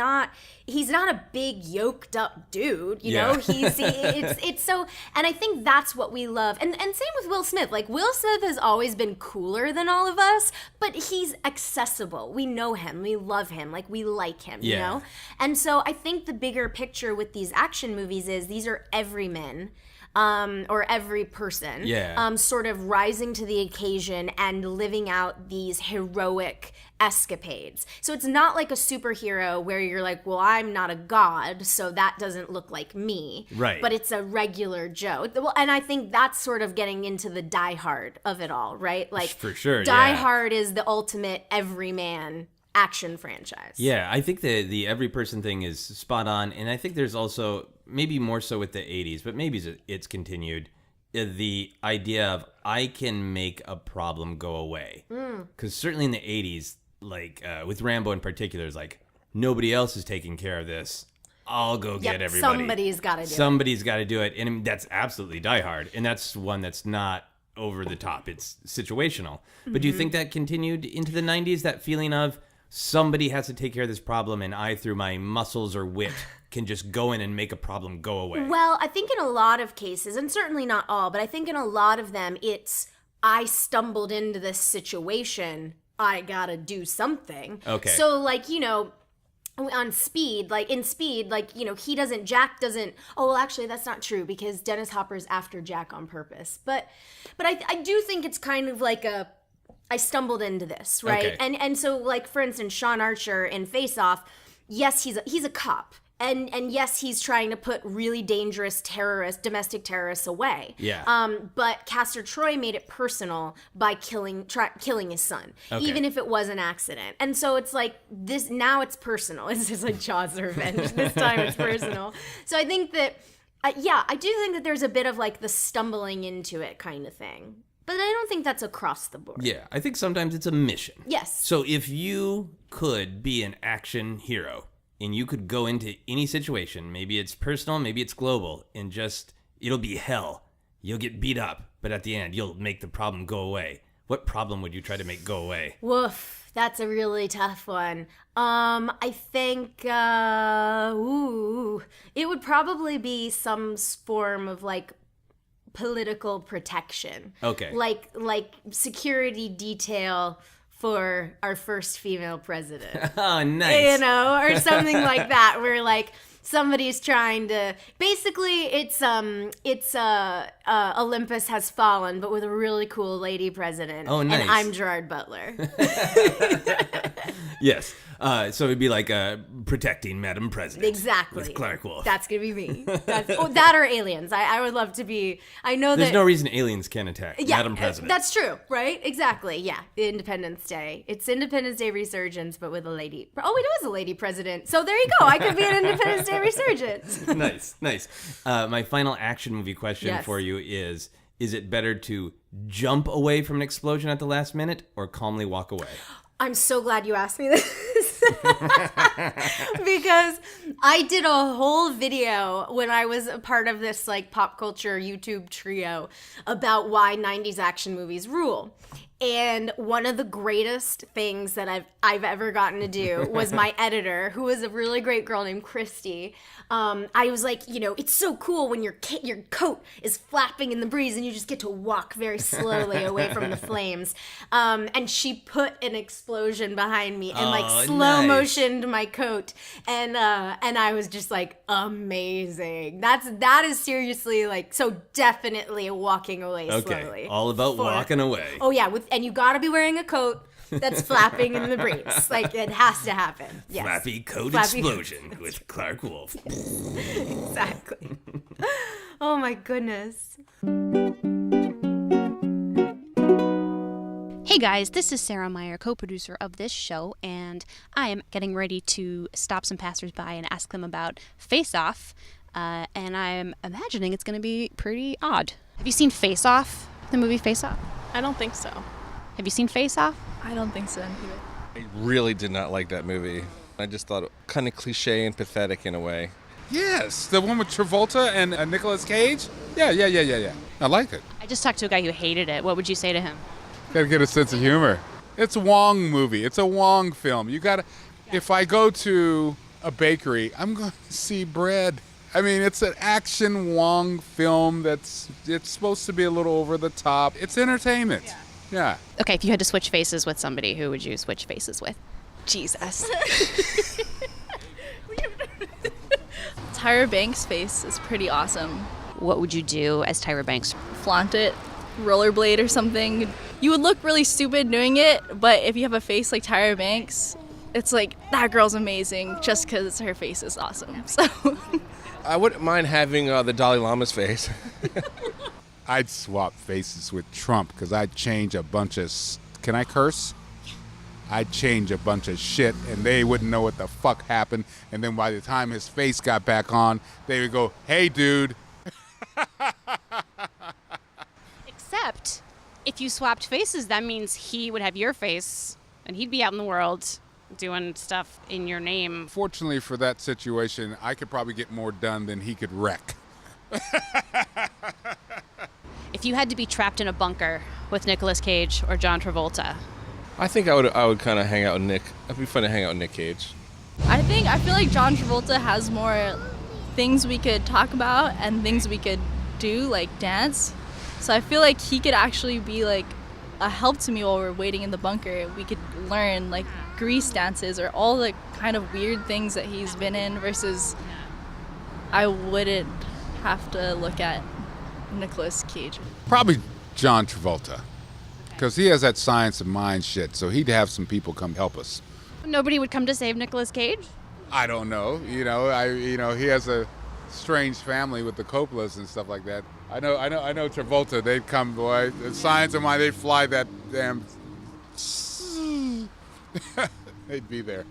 he's not a big yoked up dude, it's so, and I think that's what we love. And same with Will Smith. Will Smith has always been cooler than all of us, but he's accessible. We know him, we love him, we like him, you know? And so I think the bigger picture with these action movies is these are everymen. Or every person, sort of rising to the occasion and living out these heroic escapades. So it's not like a superhero where you're like, well, I'm not a god, so that doesn't look like me. Right. But it's a regular Joe. Well, and I think that's sort of getting into the Die Hard of it all, right? For sure, Die Hard is the ultimate everyman action franchise. Yeah, I think the every person thing is spot on, and I think there's also, maybe more so with the 80s, but maybe it's continued, the idea of I can make a problem go away. Because certainly in the 80s, like with Rambo in particular, it's like, nobody else is taking care of this. I'll go get everybody. Somebody's got to do it. Somebody's got to do it. And that's absolutely Die Hard. And that's one that's not over the top. It's situational. But do you think that continued into the 90s, that feeling of somebody has to take care of this problem and I, through my muscles or wit, can just go in and make a problem go away? Well, I think in a lot of cases, and certainly not all, but I think in a lot of them, it's I stumbled into this situation. I got to do something. Okay. So, like, you know, on Speed, like in Speed, like, you know, Jack doesn't, oh, well, actually, that's not true because Dennis Hopper's after Jack on purpose. But I do think it's kind of like I stumbled into this, right? Okay. And so, like, for instance, Sean Archer in Face Off, yes, he's a cop. And yes, he's trying to put really dangerous domestic terrorists away. Yeah. But Castor Troy made it personal by killing his son, even if it was an accident. And so it's like this. Now it's personal. It's just like Jaws' revenge. This time it's personal. So I think that, I do think that there's a bit of like the stumbling into it kind of thing. But I don't think that's across the board. Yeah, I think sometimes it's a mission. Yes. So if you could be an action hero, and you could go into any situation, maybe it's personal, maybe it's global, and just, it'll be hell. You'll get beat up, but at the end, you'll make the problem go away. What problem would you try to make go away? Woof, that's a really tough one. I think, it would probably be some form of, like, political protection. Okay. Like security detail for our first female president. Oh, nice. You know, or something like that, where like somebody's trying to, basically it's Olympus Has Fallen, but with a really cool lady president. Oh, nice. And I'm Gerard Butler. Yes. So it'd be like protecting Madam President. Exactly. With Clarke Wolfe. That's going to be me. That or aliens. I would love to be, I know There's that. no reason aliens can't attack Madam President. That's true, right? Exactly, yeah. Independence Day. It's Independence Day resurgence, but with a lady. Oh, it was a lady president. So there you go. I could be an Independence Day resurgence. Nice. My final action movie question for you is it better to jump away from an explosion at the last minute or calmly walk away? I'm so glad you asked me this. Because I did a whole video when I was a part of this like pop culture YouTube trio about why 90s action movies rule. And one of the greatest things that I've ever gotten to do was my editor, who was a really great girl named Christy. I was like, you know, it's so cool when your coat is flapping in the breeze and you just get to walk very slowly away from the flames. And she put an explosion behind me and slow motioned my coat, and I was just like, amazing. That is seriously like, so definitely walking away slowly. Okay, all about walking away. Oh yeah, and you gotta be wearing a coat that's flapping in the breeze. Like, it has to happen. Yes. Flappy coat explosion with Clarke Wolfe. Exactly. Oh my goodness. Hey guys, this is Sarah Meyer, co-producer of this show, and I am getting ready to stop some passersby and ask them about Face Off, and I'm imagining it's going to be pretty odd. Have you seen Face Off, the movie Face Off? I don't think so. Have you seen Face Off? I don't think so either. I really did not like that movie. I just thought it kind of cliche and pathetic in a way. Yes, the one with Travolta and Nicolas Cage? Yeah. I liked it. I just talked to a guy who hated it. What would you say to him? Gotta get a sense of humor. It's a Wong movie. It's a Wong film. You gotta, if I go to a bakery, I'm going to see bread. I mean, it's an action Wong film it's supposed to be a little over the top. It's entertainment. Yeah. Okay, if you had to switch faces with somebody, who would you switch faces with? Jesus. Tyra Banks' face is pretty awesome. What would you do as Tyra Banks? Flaunt it, rollerblade or something. You would look really stupid doing it, but if you have a face like Tyra Banks, it's like, that girl's amazing just because her face is awesome. So I wouldn't mind having the Dalai Lama's face. I'd swap faces with Trump because I'd change a bunch of... Can I curse? I'd change a bunch of shit and they wouldn't know what the fuck happened. And then by the time his face got back on, they would go, hey, dude. Except if you swapped faces, that means he would have your face and he'd be out in the world doing stuff in your name. Fortunately for that situation, I could probably get more done than he could wreck. If you had to be trapped in a bunker with Nicolas Cage or John Travolta. I think I would kind of hang out with Nick. It'd be fun to hang out with Nick Cage. I feel like John Travolta has more things we could talk about and things we could do, like dance. So I feel like he could actually be like a help to me while we're waiting in the bunker. We could learn like grease dances or all the kind of weird things that he's been in versus I wouldn't have to look at Nicolas Cage. Probably John Travolta, because he has that science of mind shit, so he'd have some people come help us. Nobody would come to save Nicolas Cage? I don't know. He has a strange family with the Coppolas and stuff like that. I know Travolta, they'd come, boy. The science of mind, they'd fly that damn... They'd be there.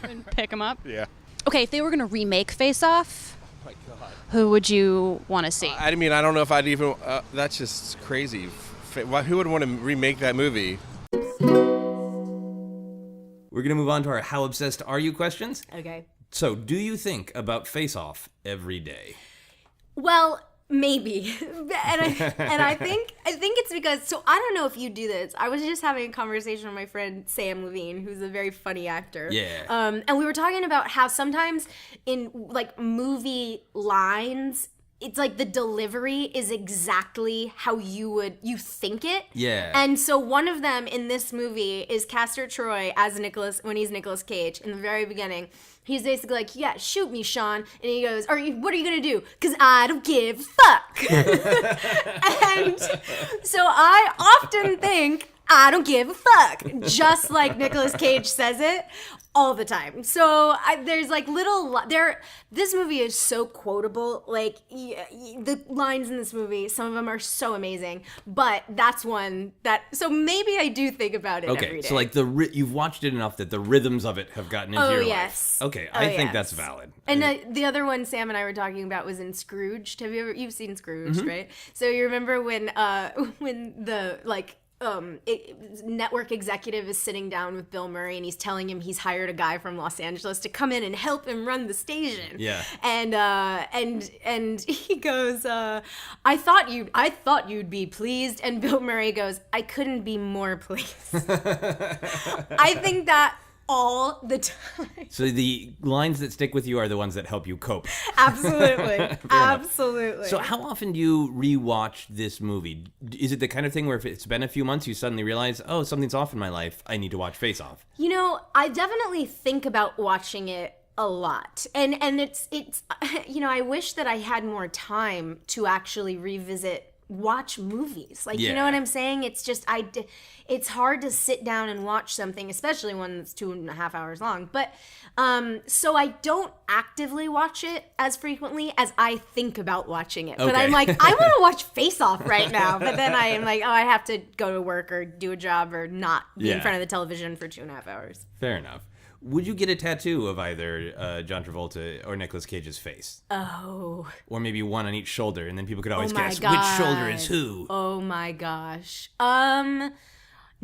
And pick him up? Yeah. Okay, if they were going to remake Face Off, Oh my God. who would you want to see? I mean, I don't know if I'd even... that's just crazy. Who would want to remake that movie? We're going to move on to our How Obsessed Are You questions. Okay. So, do you think about Face Off every day? Well, maybe. and I think it's because, so I don't know if you do this. I was just having a conversation with my friend Sam Levine, who's a very funny actor. Yeah. And we were talking about how sometimes in like movie lines, it's like the delivery is exactly how you think it. Yeah. And so one of them in this movie is Castor Troy as when he's Nicolas Cage in the very beginning. He's basically like, yeah, shoot me, Sean. And he goes, what are you going to do? Because I don't give a fuck. And so I often think, I don't give a fuck. Just like Nicolas Cage says it all the time. So there's like this movie is so quotable. Like the lines in this movie, some of them are so amazing. But that's one so maybe I do think about it every day. Okay, so like you've watched it enough that the rhythms of it have gotten into your yes. life. Okay, Oh, I think yes. that's valid. And the other one Sam and I were talking about was in Scrooged. You've seen Scrooged, right? So you remember when the network executive is sitting down with Bill Murray and he's telling him he's hired a guy from Los Angeles to come in and help him run the station. Yeah. And he goes, I thought you'd be pleased. And Bill Murray goes, I couldn't be more pleased. I think that all the time. So the lines that stick with you are the ones that help you cope. Absolutely. Absolutely. So how often do you rewatch this movie? Is it the kind of thing where if it's been a few months, you suddenly realize, oh, something's off in my life, I need to watch Face Off? You know, I definitely think about watching it a lot. And it's I wish that I had more time to actually watch movies. Like, you know what I'm saying? It's just, it's hard to sit down and watch something, especially one that's 2.5 hours long. But, so I don't actively watch it as frequently as I think about watching it. But I'm like, I want to watch Face Off right now. But then I am like, oh, I have to go to work or do a job or not be in front of the television for 2.5 hours. Fair enough. Would you get a tattoo of either John Travolta or Nicolas Cage's face? Oh. Or maybe one on each shoulder, and then people could always guess God. which shoulder is who. Oh my gosh.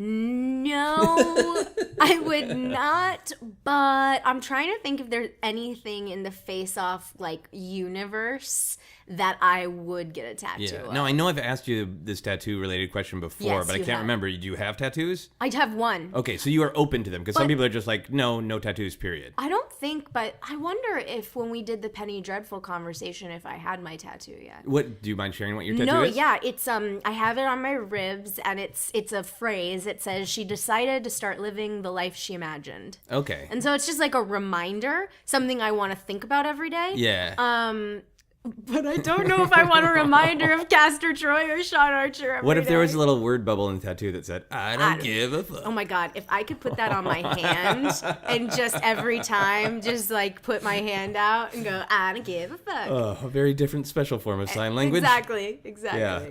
No, I would not, but I'm trying to think if there's anything in the Face Off, like, universe that I would get a tattoo of. No, I know I've asked you this tattoo-related question before, Yes, but I you can't have. remember. Do you have tattoos? I'd have one. Okay, so you are open to them, because some people are just like, no tattoos, period. I don't think, but I wonder if when we did the Penny Dreadful conversation, if I had my tattoo yet. What, do you mind sharing what your tattoo No, is? yeah, it's I have it on my ribs, and it's a phrase. It says she decided to start living the life she imagined. Okay. And so it's just like a reminder, something I want to think about every day. Yeah. But I don't know if I want a reminder of Castor Troy or Sean Archer every What if there was day. a little word bubble in the tattoo that said, I don't give a fuck? Oh my God, if I could put that on my hand and just every time just like put my hand out and go, I don't give a fuck. Oh, a very different special form of sign language. Exactly. Yeah.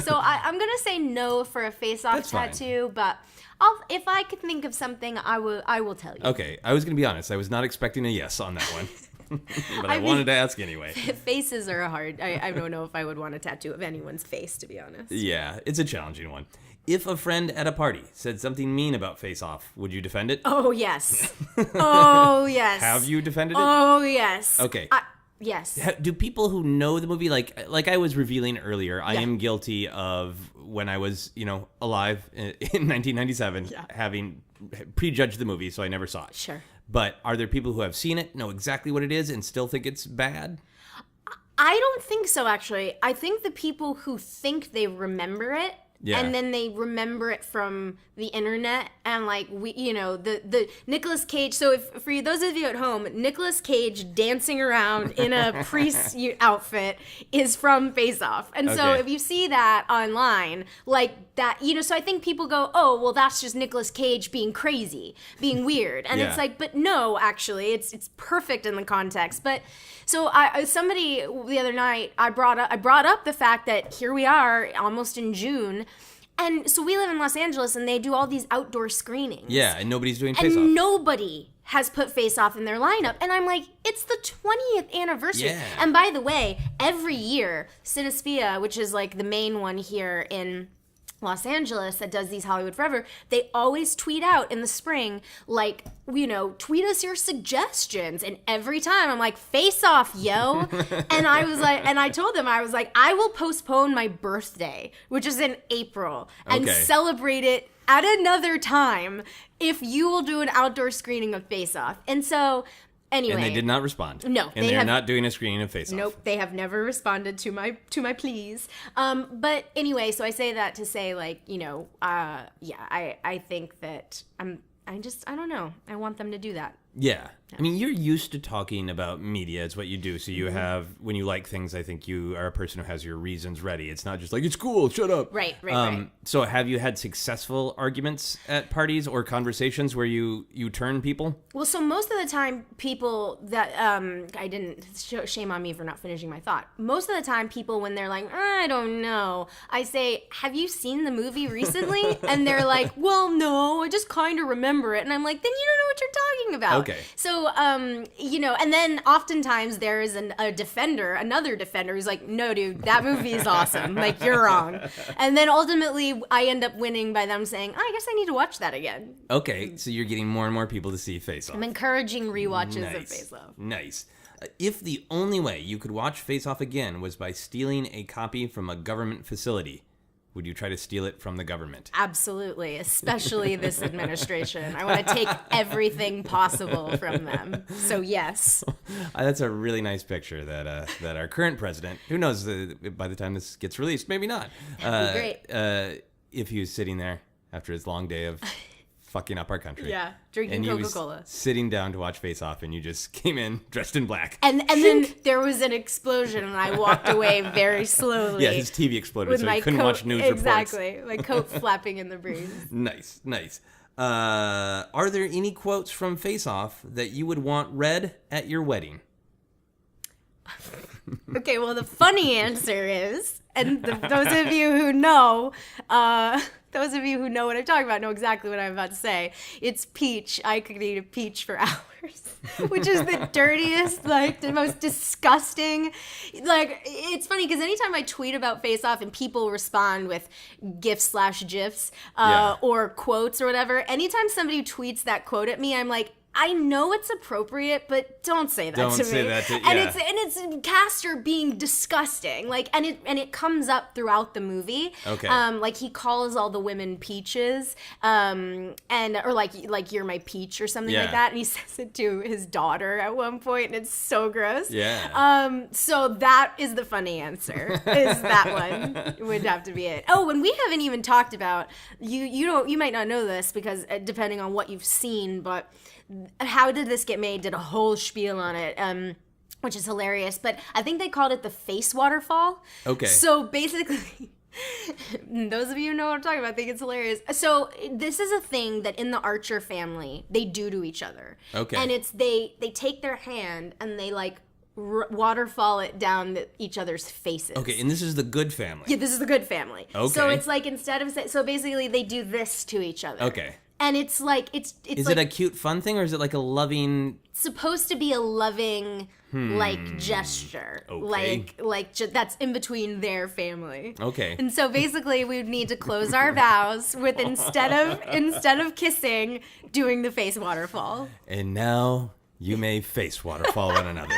So I'm going to say no for a face-off That's fine. tattoo, but if I could think of something, I will tell you. Okay, I was going to be honest. I was not expecting a yes on that one. But I wanted to ask anyway. Faces are hard. I don't know if I would want a tattoo of anyone's face, to be honest. Yeah, it's a challenging one. If a friend at a party said something mean about Face Off, would you defend it? Oh, yes. Oh, yes. Have you defended it? Oh, yes. Okay. Yes. Do people who know the movie, like I was revealing earlier, I am guilty of when I was, alive in 1997, having prejudged the movie, so I never saw it. Sure. But are there people who have seen it, know exactly what it is, and still think it's bad? I don't think so, actually. I think the people who think they remember it, and then they remember it from the internet, and the Nicolas Cage. So for those of you at home, Nicolas Cage dancing around in a priest outfit is from Face Off. And so if you see that online, like that, so I think people go, oh, well, that's just Nicolas Cage being crazy, being weird. And it's like, but no, actually, it's perfect in the context. But so somebody the other night, I brought up the fact that here we are almost in June. And so we live in Los Angeles, and they do all these outdoor screenings. Yeah, and nobody's doing Face Off. And nobody has put Face Off in their lineup. And I'm like, it's the 20th anniversary. Yeah. And by the way, every year, Cinespia, which is like the main one here in Los Angeles that does these Hollywood Forever, they always tweet out in the spring, like, tweet us your suggestions. And every time I'm like, Face Off, yo. And I was like, and I told them, I was like, I will postpone my birthday, which is in April, and celebrate it at another time if you will do an outdoor screening of Face Off. And so, anyway. And they did not respond. No. And they're not doing a screening of Face Off. Nope, they have never responded to my pleas. But anyway, so I say that to say, I think that I don't know. I want them to do that. Yeah. I mean, you're used to talking about media. It's what you do. So you have, when you like things, I think you are a person who has your reasons ready. It's not just like, it's cool, shut up. Right. So have you had successful arguments at parties or conversations where you turn people? Well, so most of the time, people that, I didn't, shame on me for not finishing my thought. Most of the time, people, when they're like, I don't know, I say, have you seen the movie recently? And they're like, well, no, I just kind of remember it. And I'm like, then you don't know what you're talking about. Okay. So, and then oftentimes there is another defender who's like, no, dude, that movie is awesome. Like, you're wrong. And then ultimately I end up winning by them saying, I guess I need to watch that again. Okay, so you're getting more and more people to see Face Off. I'm encouraging rewatches of Face Off. Nice. If the only way you could watch Face Off again was by stealing a copy from a government facility, would you try to steal it from the government? Absolutely, especially this administration. I want to take everything possible from them. So yes. That's a really nice picture that our current president, who knows, by the time this gets released, maybe not. That'd be great. If he was sitting there after his long day of fucking up our country. Yeah, drinking Coca-Cola. And sitting down to watch Face Off, and you just came in dressed in black. And then there was an explosion, and I walked away very slowly. Yeah, his TV exploded, so he couldn't watch news reports. Exactly, my coat flapping in the breeze. Nice. Are there any quotes from Face Off that you would want read at your wedding? Okay, well, the funny answer is, and those of you who know what I'm talking about know exactly what I'm about to say. It's peach. I could eat a peach for hours, which is the dirtiest, the most disgusting. It's funny because anytime I tweet about Face Off and people respond with GIFs/GIFs or quotes or whatever, anytime somebody tweets that quote at me, I'm like, I know it's appropriate, but don't say that to me. Don't say that to me. And it's Castor being disgusting. And it comes up throughout the movie. Okay. He calls all the women peaches, or you're my peach or something like that. And he says it to his daughter at one point, and it's so gross. Yeah. So that is the funny answer. Is that one would have to be it. Oh, and we haven't even talked about you might not know this because depending on what you've seen, but How Did This Get Made did a whole spiel on it, which is hilarious. But I think they called it the face waterfall. Okay. So basically, those of you who know what I'm talking about think it's hilarious. So this is a thing that in the Archer family, they do to each other. Okay. And it's they take their hand and they waterfall it down each other's faces. Okay, and this is the good family. Yeah, this is the good family. Okay. So it's instead of so basically they do this to each other. Okay. And it's like it's Is like it a cute fun thing or is it like a loving? supposed to be a loving like gesture, Okay. that's in between their family. Okay. And so basically, we would need to close our vows with instead of kissing, doing the face waterfall. And now you may face waterfall one another.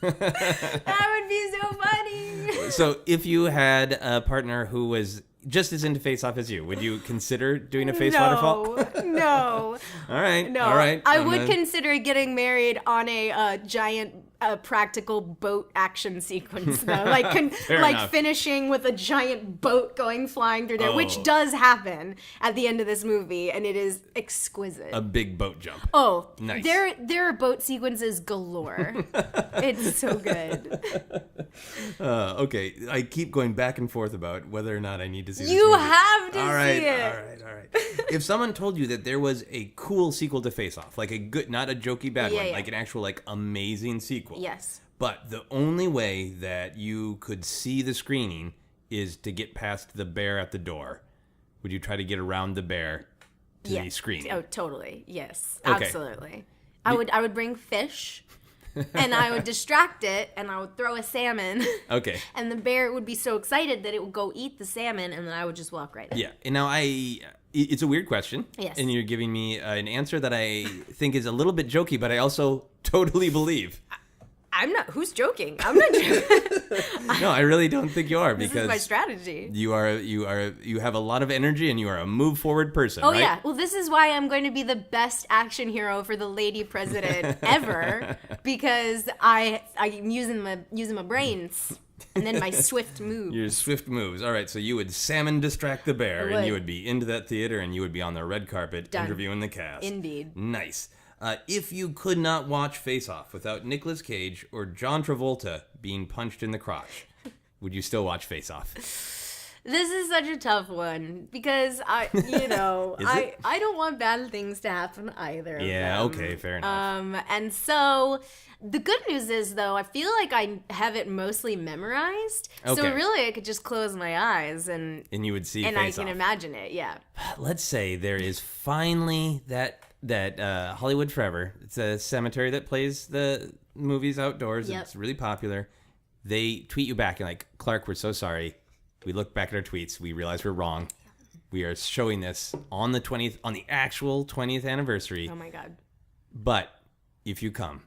That would be so funny. So if you had a partner who was just as into Face Off as you, would you consider doing a face waterfall? No. All right. No. All right. I would consider getting married on a giant practical boat action sequence, though. Like enough. finishing with a giant boat going flying through there, Oh. which does happen at the end of this movie, and it is exquisite. A big boat jump. Oh, Nice. There are boat sequences galore. It's so good. Okay. I keep going back and forth about whether or not I need to see this You movie. have to All right, see it. All right. If someone told you that there was a cool sequel to Face Off, like a good, not a jokey bad one, Yeah. like an actual like amazing sequel. Yes. But the only way that you could see the screening is to get past the bear at the door. Would you try to get around the bear to the screening? Oh, totally. Yes, Okay. absolutely. I would bring fish, and I would distract it, and I would throw a salmon. Okay. And the bear would be so excited that it would go eat the salmon, and then I would just walk right in. Yeah. And now it's a weird question. Yes. And you're giving me an answer that I think is a little bit jokey, but I also totally believe. I'm not. Who's joking? I'm not joking. No, I really don't think you are This because is my strategy. you have a lot of energy and you are a move forward person. Oh right? yeah. Well, this is why I'm going to be the best action hero for the lady president ever, because I'm using my brains and then my swift moves. Your swift moves. All right, so you would salmon distract the bear, I and would. you would be into that theater, and you would be on the red carpet Done. interviewing the cast. Indeed. Nice. If you could not watch Face Off without Nicolas Cage or John Travolta being punched in the crotch, would you still watch Face Off? This is such a tough one because I don't want bad things to happen either. Yeah, of them. okay, fair enough. And so the good news is though, I feel like I have it mostly memorized. Okay. So really I could just close my eyes and And you would see I Face can Off. imagine it. Yeah. Let's say there is finally that Hollywood Forever. It's a cemetery that plays the movies outdoors. Yep. It's really popular. They tweet you back and like, Clarke, we're so sorry. We look back at our tweets. We realize we're wrong. We are showing this on the actual 20th anniversary. Oh my God. But if you come,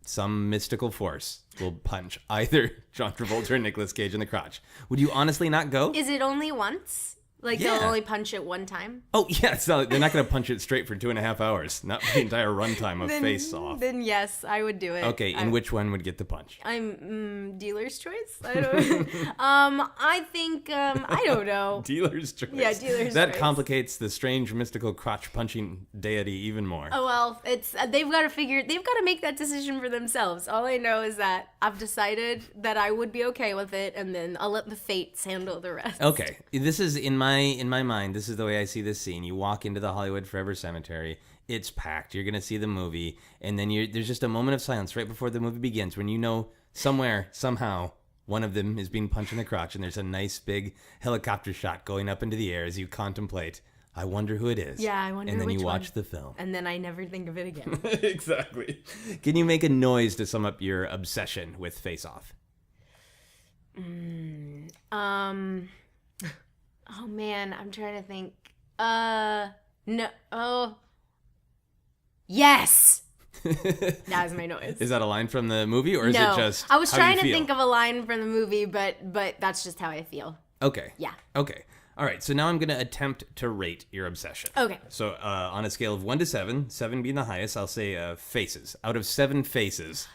some mystical force will punch either John Travolta or Nicolas Cage in the crotch. Would you honestly not go? Is it only once? Like Yeah. they'll only punch it one time? Oh, yeah. So they're not going to punch it straight for 2.5 hours. Not the entire runtime of Face Off. Then yes, I would do it. Okay, and which one would get the punch? I'm dealer's choice. I don't. I think I don't know. Dealer's choice. Yeah, dealer's That choice. complicates the strange mystical crotch punching deity even more. Oh well, it's they've got to make that decision for themselves. All I know is that I've decided that I would be okay with it, and then I'll let the fates handle the rest. Okay, this is in my mind. This is the way I see this scene. You walk into the Hollywood Forever Cemetery. It's packed. You're gonna see the movie, and then there's just a moment of silence right before the movie begins when you know somewhere, somehow, one of them is being punched in the crotch, and there's a nice big helicopter shot going up into the air as you contemplate. I wonder who it is. Yeah, I wonder And then which you watch one. the film. And then I never think of it again. Exactly. Can you make a noise to sum up your obsession with Face Off? Oh man, I'm trying to think. No. Oh. Yes. That was my noise. Is that a line from the movie, or is No, it just I was how trying you to feel? think of a line from the movie, but that's just how I feel. Okay. Yeah. Okay. All right. So now I'm going to attempt to rate your obsession. Okay. So on a scale of 1 to 7, 7 being the highest, I'll say faces. Out of 7 faces.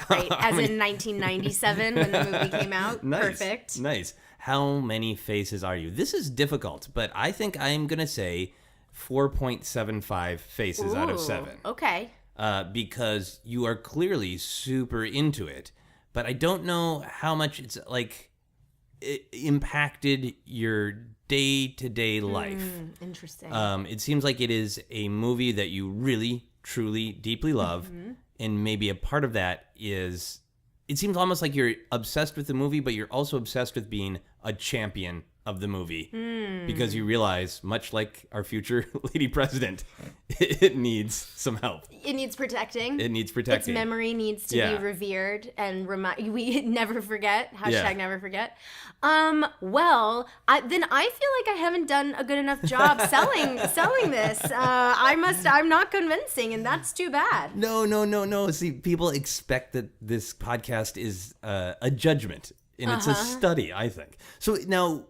Right, as in 1997 when the movie came out. Nice. Perfect. Nice. How many faces are you? This is difficult, but I think I'm going to say 4.75 faces out of Ooh, 7. Okay. Because you are clearly super into it, but I don't know how much it's like it impacted your day-to-day life. Interesting. It seems like it is a movie that you really, truly, deeply love, and maybe a part of that is, it seems almost like you're obsessed with the movie, but you're also obsessed with being a champion of the movie because you realize, much like our future lady president, it needs some help. It needs protecting. Its memory needs to be revered and we never forget. Hashtag never forget. Well, then I feel like I haven't done a good enough job selling this. I'm not convincing, and that's too bad. No. See, people expect that this podcast is a judgment. And it's a study, I think. So now,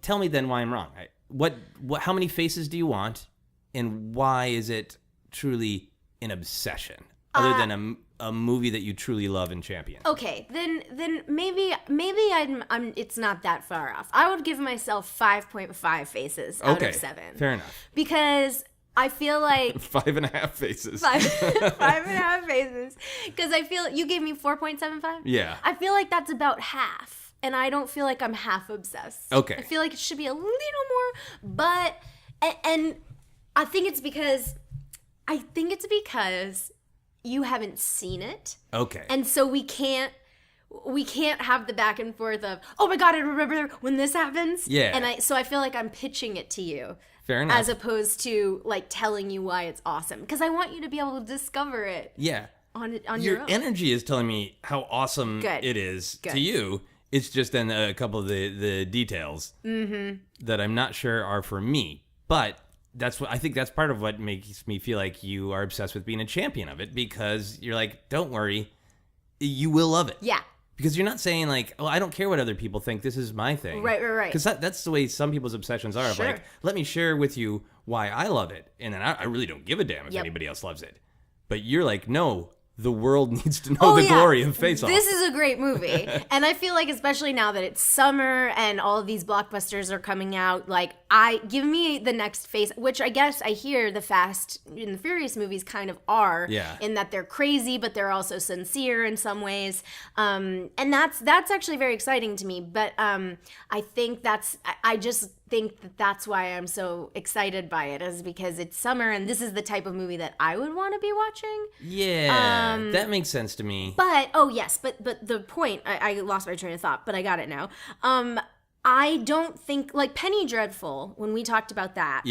tell me then why I'm wrong. How many faces do you want, and why is it truly an obsession, other than a movie that you truly love and champion? Okay, then maybe I'm it's not that far off. I would give myself 5.5 faces out of 7. Fair enough. Because I feel like 5.5 faces. 5.5 faces. Because I feel you gave me 4.75. Yeah. I feel like that's about half, and I don't feel like I'm half obsessed. Okay. I feel like it should be a little more, but and I think it's because you haven't seen it. Okay. And so we can't have the back and forth of, oh my God, I remember when this happens. Yeah. And I feel like I'm pitching it to you. Fair enough. As opposed to like telling you why it's awesome. Because I want you to be able to discover it. Yeah. On your Your own. energy is telling me how awesome it is to you. It's just then a couple of the details that I'm not sure are for me. But I think that's part of what makes me feel like you are obsessed with being a champion of it, because you're like, don't worry, you will love it. Yeah. Because you're not saying like, oh, I don't care what other people think, this is my thing. Right. Because that's the way some people's obsessions are. Sure. Of like, let me share with you why I love it. And then I really don't give a damn if anybody else loves it. But you're like, no, the world needs to know the glory of Face Off. This is a great movie. And I feel like, especially now that it's summer and all of these blockbusters are coming out, like, give me the next Face, which I guess I hear the Fast and the Furious movies kind of are, in that they're crazy, but they're also sincere in some ways. And that's actually very exciting to me. But I think I just think that's why I'm so excited by it, is because it's summer and this is the type of movie that I would want to be watching. Yeah, that makes sense to me. But but the point, I lost my train of thought, but I got it now. I don't think, like Penny Dreadful, when we talked about that,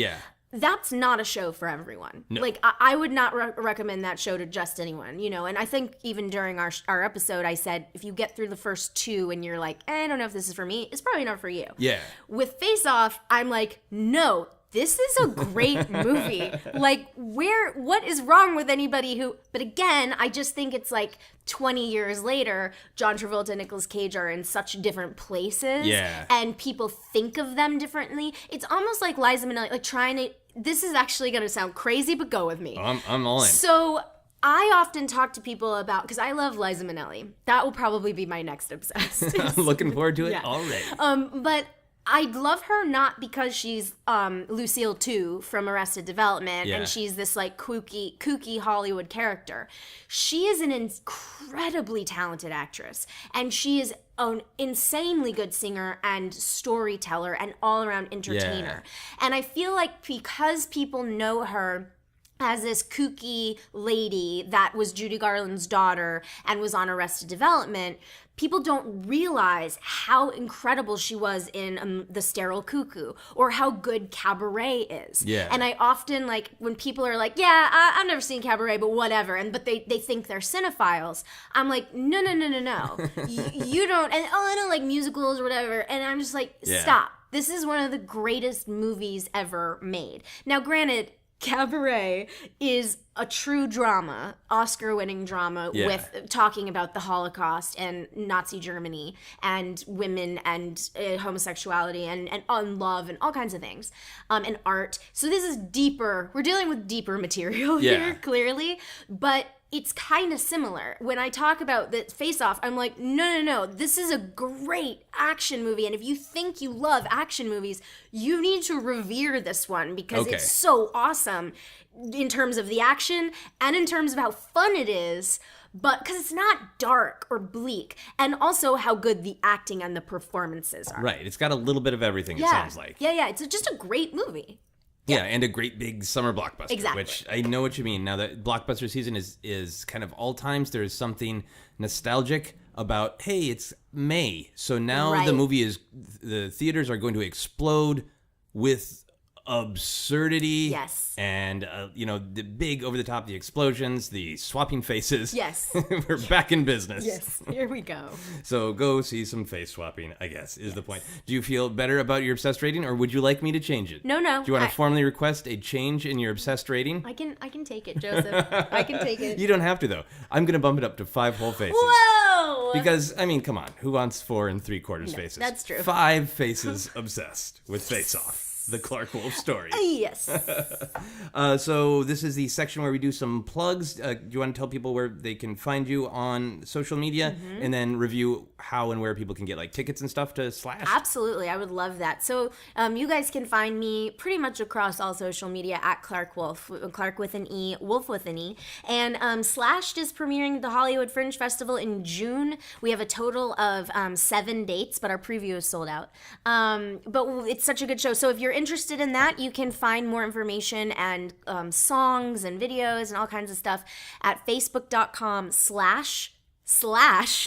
that's not a show for everyone. No. Like, I would not recommend that show to just anyone, and I think even during our episode, I said, if you get through the first 2 and you're like, I don't know if this is for me, it's probably not for you. Yeah. With Face Off, I'm like, no, this is a great movie. Like, what is wrong with anybody but again, I just think it's like 20 years later, John Travolta and Nicolas Cage are in such different places. Yeah. And people think of them differently. It's almost like Liza Minnelli, like trying to, this is actually going to sound crazy, but go with me. I'm all in. So I often talk to people about, because I love Liza Minnelli. That will probably be my next obsessed. I'm looking forward to it already. But I love her not because she's Lucille 2 from Arrested Development and she's this like kooky Hollywood character. She is an incredibly talented actress, and she is an insanely good singer and storyteller and all-around entertainer. And I feel like because people know her as this kooky lady that was Judy Garland's daughter and was on Arrested Development, people don't realize how incredible she was in The Sterile Cuckoo, or how good Cabaret is. Yeah. And I often, like, when people are like, I've never seen Cabaret, but whatever, but they think they're cinephiles, I'm like, no. You don't, and I don't like musicals or whatever, and I'm just like, stop. This is one of the greatest movies ever made. Now, granted, Cabaret is a true drama, Oscar-winning drama, with talking about the Holocaust and Nazi Germany and women and homosexuality and love and all kinds of things, and art. So this is deeper. We're dealing with deeper material here, clearly, but it's kind of similar. When I talk about the Face Off, I'm like, no. This is a great action movie. And if you think you love action movies, you need to revere this one, because it's so awesome in terms of the action and in terms of how fun it is, but because it's not dark or bleak, and also how good the acting and the performances are. Right. It's got a little bit of everything, it sounds like. Yeah. It's just a great movie. Yeah, and a great big summer blockbuster. Exactly. Which I know what you mean. Now that blockbuster season is kind of all times, there is something nostalgic about, hey, it's May, so now Right. the theaters are going to explode with absurdity. Yes. And, the big over-the-top, the explosions, the swapping faces. Yes. We're back in business. Yes, here we go. So go see some face swapping, I guess, is the point. Do you feel better about your obsessed rating, or would you like me to change it? No. Do you want to formally request a change in your obsessed rating? I can take it, Joseph. I can take it. You don't have to, though. I'm going to bump it up to 5 whole faces. Whoa! Because, come on. Who wants 4 3/4 faces? that's true. 5 faces obsessed with Face Off. The Clarke Wolfe story. Yes. So this is the section where we do some plugs. Do you want to tell people where they can find you on social media, and then review how and where people can get tickets and stuff to Slash? Absolutely, I would love that. So you guys can find me pretty much across all social media at Clarke Wolfe, Clarke with an E, Wolf with an E. And Slashed is premiering at the Hollywood Fringe Festival in June. We have a total of 7 dates, but our preview is sold out. But it's such a good show. So if you're interested in that, you can find more information and songs and videos and all kinds of stuff at facebook.com/slashed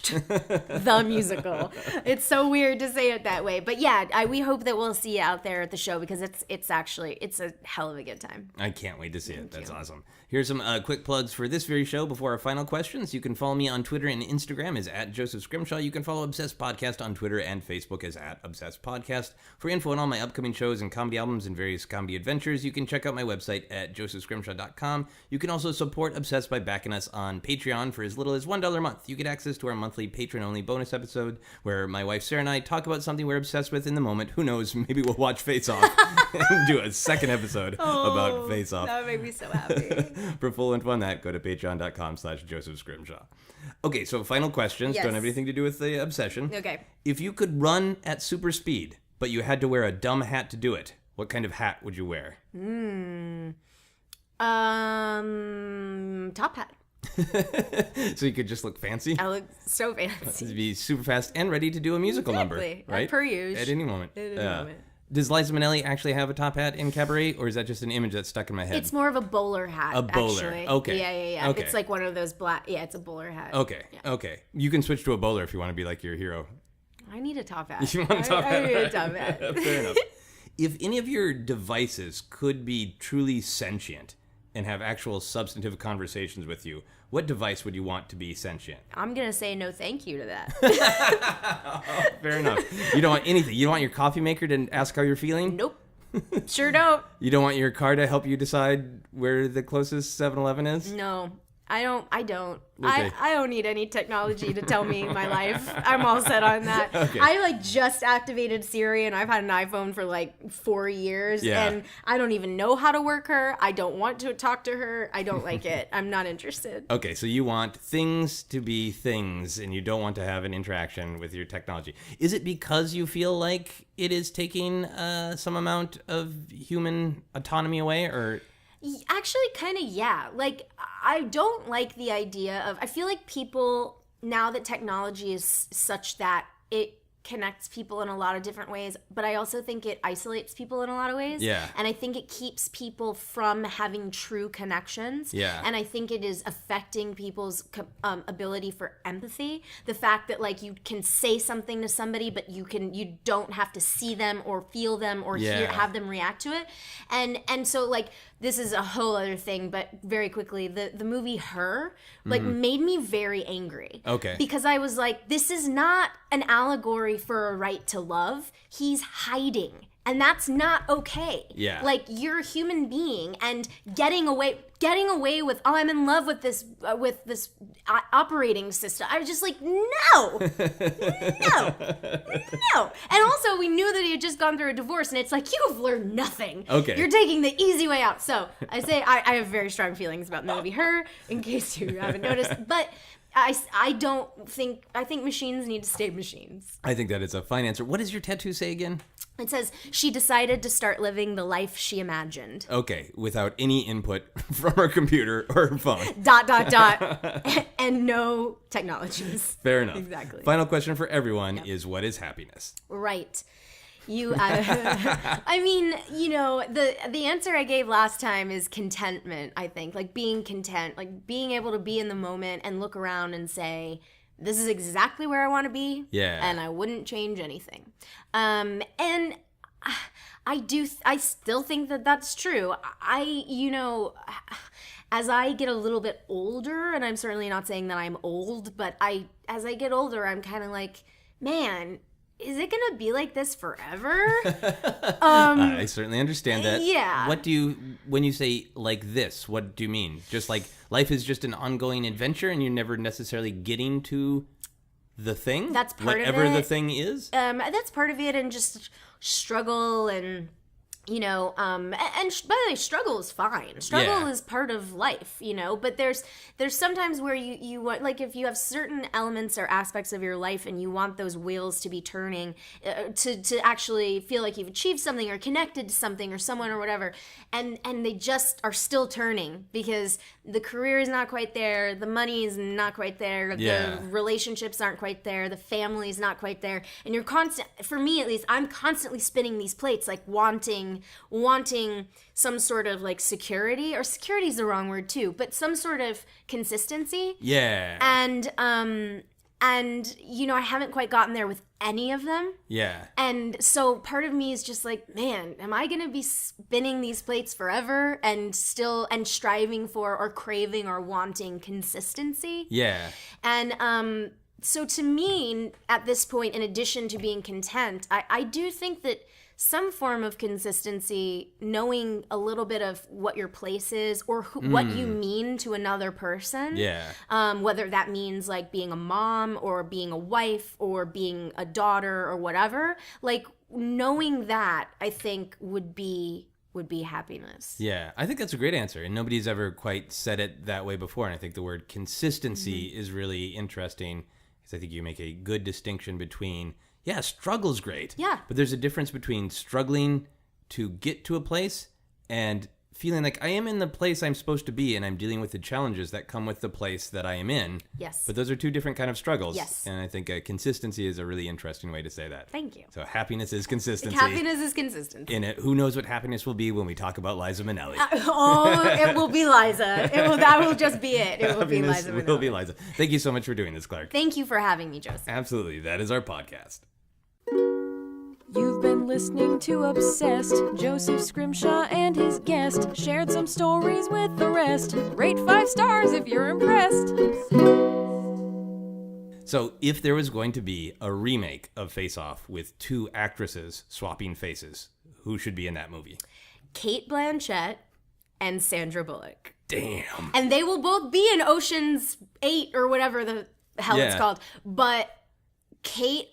the musical. It's so weird to say it that way, but yeah, we hope that we'll see you out there at the show, because it's a hell of a good time. I can't wait to see it. That's awesome. Here's some quick plugs for this very show before our final questions. You can follow me on Twitter and Instagram as @Joseph Scrimshaw. You can follow Obsessed Podcast on Twitter and Facebook as @Obsessed Podcast. For info on all my upcoming shows and comedy albums and various comedy adventures, you can check out my website at josephscrimshaw.com. You can also support Obsessed by backing us on Patreon for as little as $1 a month. You get access to our monthly patron-only bonus episode where my wife Sarah and I talk about something we're obsessed with in the moment. Who knows, maybe we'll watch Face Off and do a second episode about Face Off. That would make me so happy. For full info on that, go to patreon.com/Joseph Scrimshaw. Okay, so final questions. Yes. Don't have anything to do with the obsession. Okay. If you could run at super speed, but you had to wear a dumb hat to do it, what kind of hat would you wear? Top hat. So you could just look fancy? I look so fancy. Be super fast and ready to do a musical number, Exactly. right? Per usual. At any moment. At any moment. Does Liza Minnelli actually have a top hat in Cabaret, or is that just an image that's stuck in my head? It's more of a bowler hat. A bowler. Actually. Okay. Yeah. Okay. It's like one of those black. Yeah, it's a bowler hat. Okay. Yeah. Okay. You can switch to a bowler if you want to be like your hero. I need a top hat. You want a top hat? I need a top hat. Fair enough. If any of your devices could be truly sentient and have actual substantive conversations with you, what device would you want to be sentient? I'm gonna say no, thank you to that. Fair enough. You don't want anything. You don't want your coffee maker to ask how you're feeling? Nope. Sure don't. You don't want your car to help you decide where the closest 7-Eleven is? No. I don't. Okay. I don't need any technology to tell me my life. I'm all set on that. Okay. I just activated Siri, and I've had an iPhone for 4 years, Yeah. and I don't even know how to work her. I don't want to talk to her. I don't like it. I'm not interested. Okay, so you want things to be things, and you don't want to have an interaction with your technology. Is it because you feel like it is taking some amount of human autonomy away, or... Actually, kind of, yeah. I don't like the idea of... I feel like people, now that technology is such that it connects people in a lot of different ways, but I also think it isolates people in a lot of ways. Yeah. And I think it keeps people from having true connections. Yeah. And I think it is affecting people's ability for empathy. The fact that you can say something to somebody, but you don't have to see them or feel them or have them react to it. And so this is a whole other thing, but very quickly, the movie Her made me very angry. Okay. Because I was like, this is not an allegory for a right to love. He's hiding. And that's not okay. Yeah. You're a human being, and getting away with, oh, I'm in love with this operating system. I was just like, no. And also, we knew that he had just gone through a divorce, and it's like, you've learned nothing. Okay. You're taking the easy way out. So I say I have very strong feelings about the movie Her, in case you haven't noticed. But I think machines need to stay machines. I think that is a fine answer. What does your tattoo say again? It says, she decided to start living the life she imagined. Okay, without any input from her computer or her phone. ... and no technologies. Fair enough. Exactly. Final question for everyone is, what is happiness? Right. I mean, the answer I gave last time is contentment, I think. Being content, being able to be in the moment and look around and say, this is exactly where I want to be. Yeah. And I wouldn't change anything. And I still think that that's true. As I get a little bit older, and I'm certainly not saying that I'm old, but as I get older, I'm kind of like, man, is it gonna be like this forever? I certainly understand that. Yeah. When you say like this, what do you mean? Just like life is just an ongoing adventure and you're never necessarily getting to the thing? That's part of it. Whatever the thing is? That's part of it, and just struggle and and by the way, struggle is fine. Struggle is part of life, but there's sometimes where you want, like, if you have certain elements or aspects of your life and you want those wheels to be turning, to actually feel like you've achieved something or connected to something or someone or whatever, and they just are still turning because the career is not quite there, the money is not quite there, the relationships aren't quite there, the family is not quite there, and you're for me at least, I'm constantly spinning these plates, like wanting some sort of like security, or security is the wrong word too, but some sort of consistency. Yeah. And I haven't quite gotten there with any of them. Yeah. And so part of me is just like, man, am I going to be spinning these plates forever and striving for or craving or wanting consistency? Yeah. And so to me, at this point, in addition to being content, I do think that some form of consistency, knowing a little bit of what your place is or what you mean to another person. Yeah. Whether that means like being a mom or being a wife or being a daughter or whatever, like knowing that, I think would be happiness. Yeah, I think that's a great answer, and nobody's ever quite said it that way before, and I think the word consistency is really interesting, because I think you make a good distinction between, yeah, struggle's great. Yeah. But there's a difference between struggling to get to a place and feeling like I am in the place I'm supposed to be and I'm dealing with the challenges that come with the place that I am in. Yes. But those are two different kind of struggles. Yes. And I think consistency is a really interesting way to say that. Thank you. So happiness is consistency. Happiness is consistency. In it, who knows what happiness will be when we talk about Liza Minnelli. It will be Liza. That will just be it. It will be Happiness Liza. will be Liza. Thank you so much for doing this, Clarke. Thank you for having me, Joseph. Absolutely. That is our podcast. You've been listening to Obsessed. Joseph Scrimshaw and his guest shared some stories with the rest. Rate 5 stars if you're impressed. So, if there was going to be a remake of Face Off with two actresses swapping faces, who should be in that movie? Cate Blanchett and Sandra Bullock. Damn. And they will both be in Ocean's 8 or whatever the hell it's called. But Kate,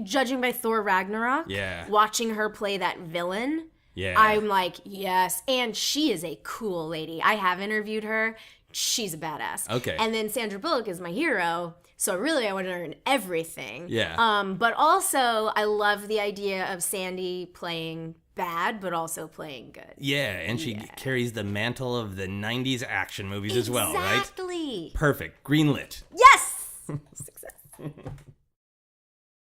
judging by Thor Ragnarok, watching her play that villain, I'm like, yes. And she is a cool lady. I have interviewed her. She's a badass. Okay. And then Sandra Bullock is my hero. So really, I want her in everything. Yeah. But also, I love the idea of Sandy playing bad, but also playing good. Yeah, and she carries the mantle of the 90s action movies as well, right? Exactly. Perfect. Greenlit. Yes!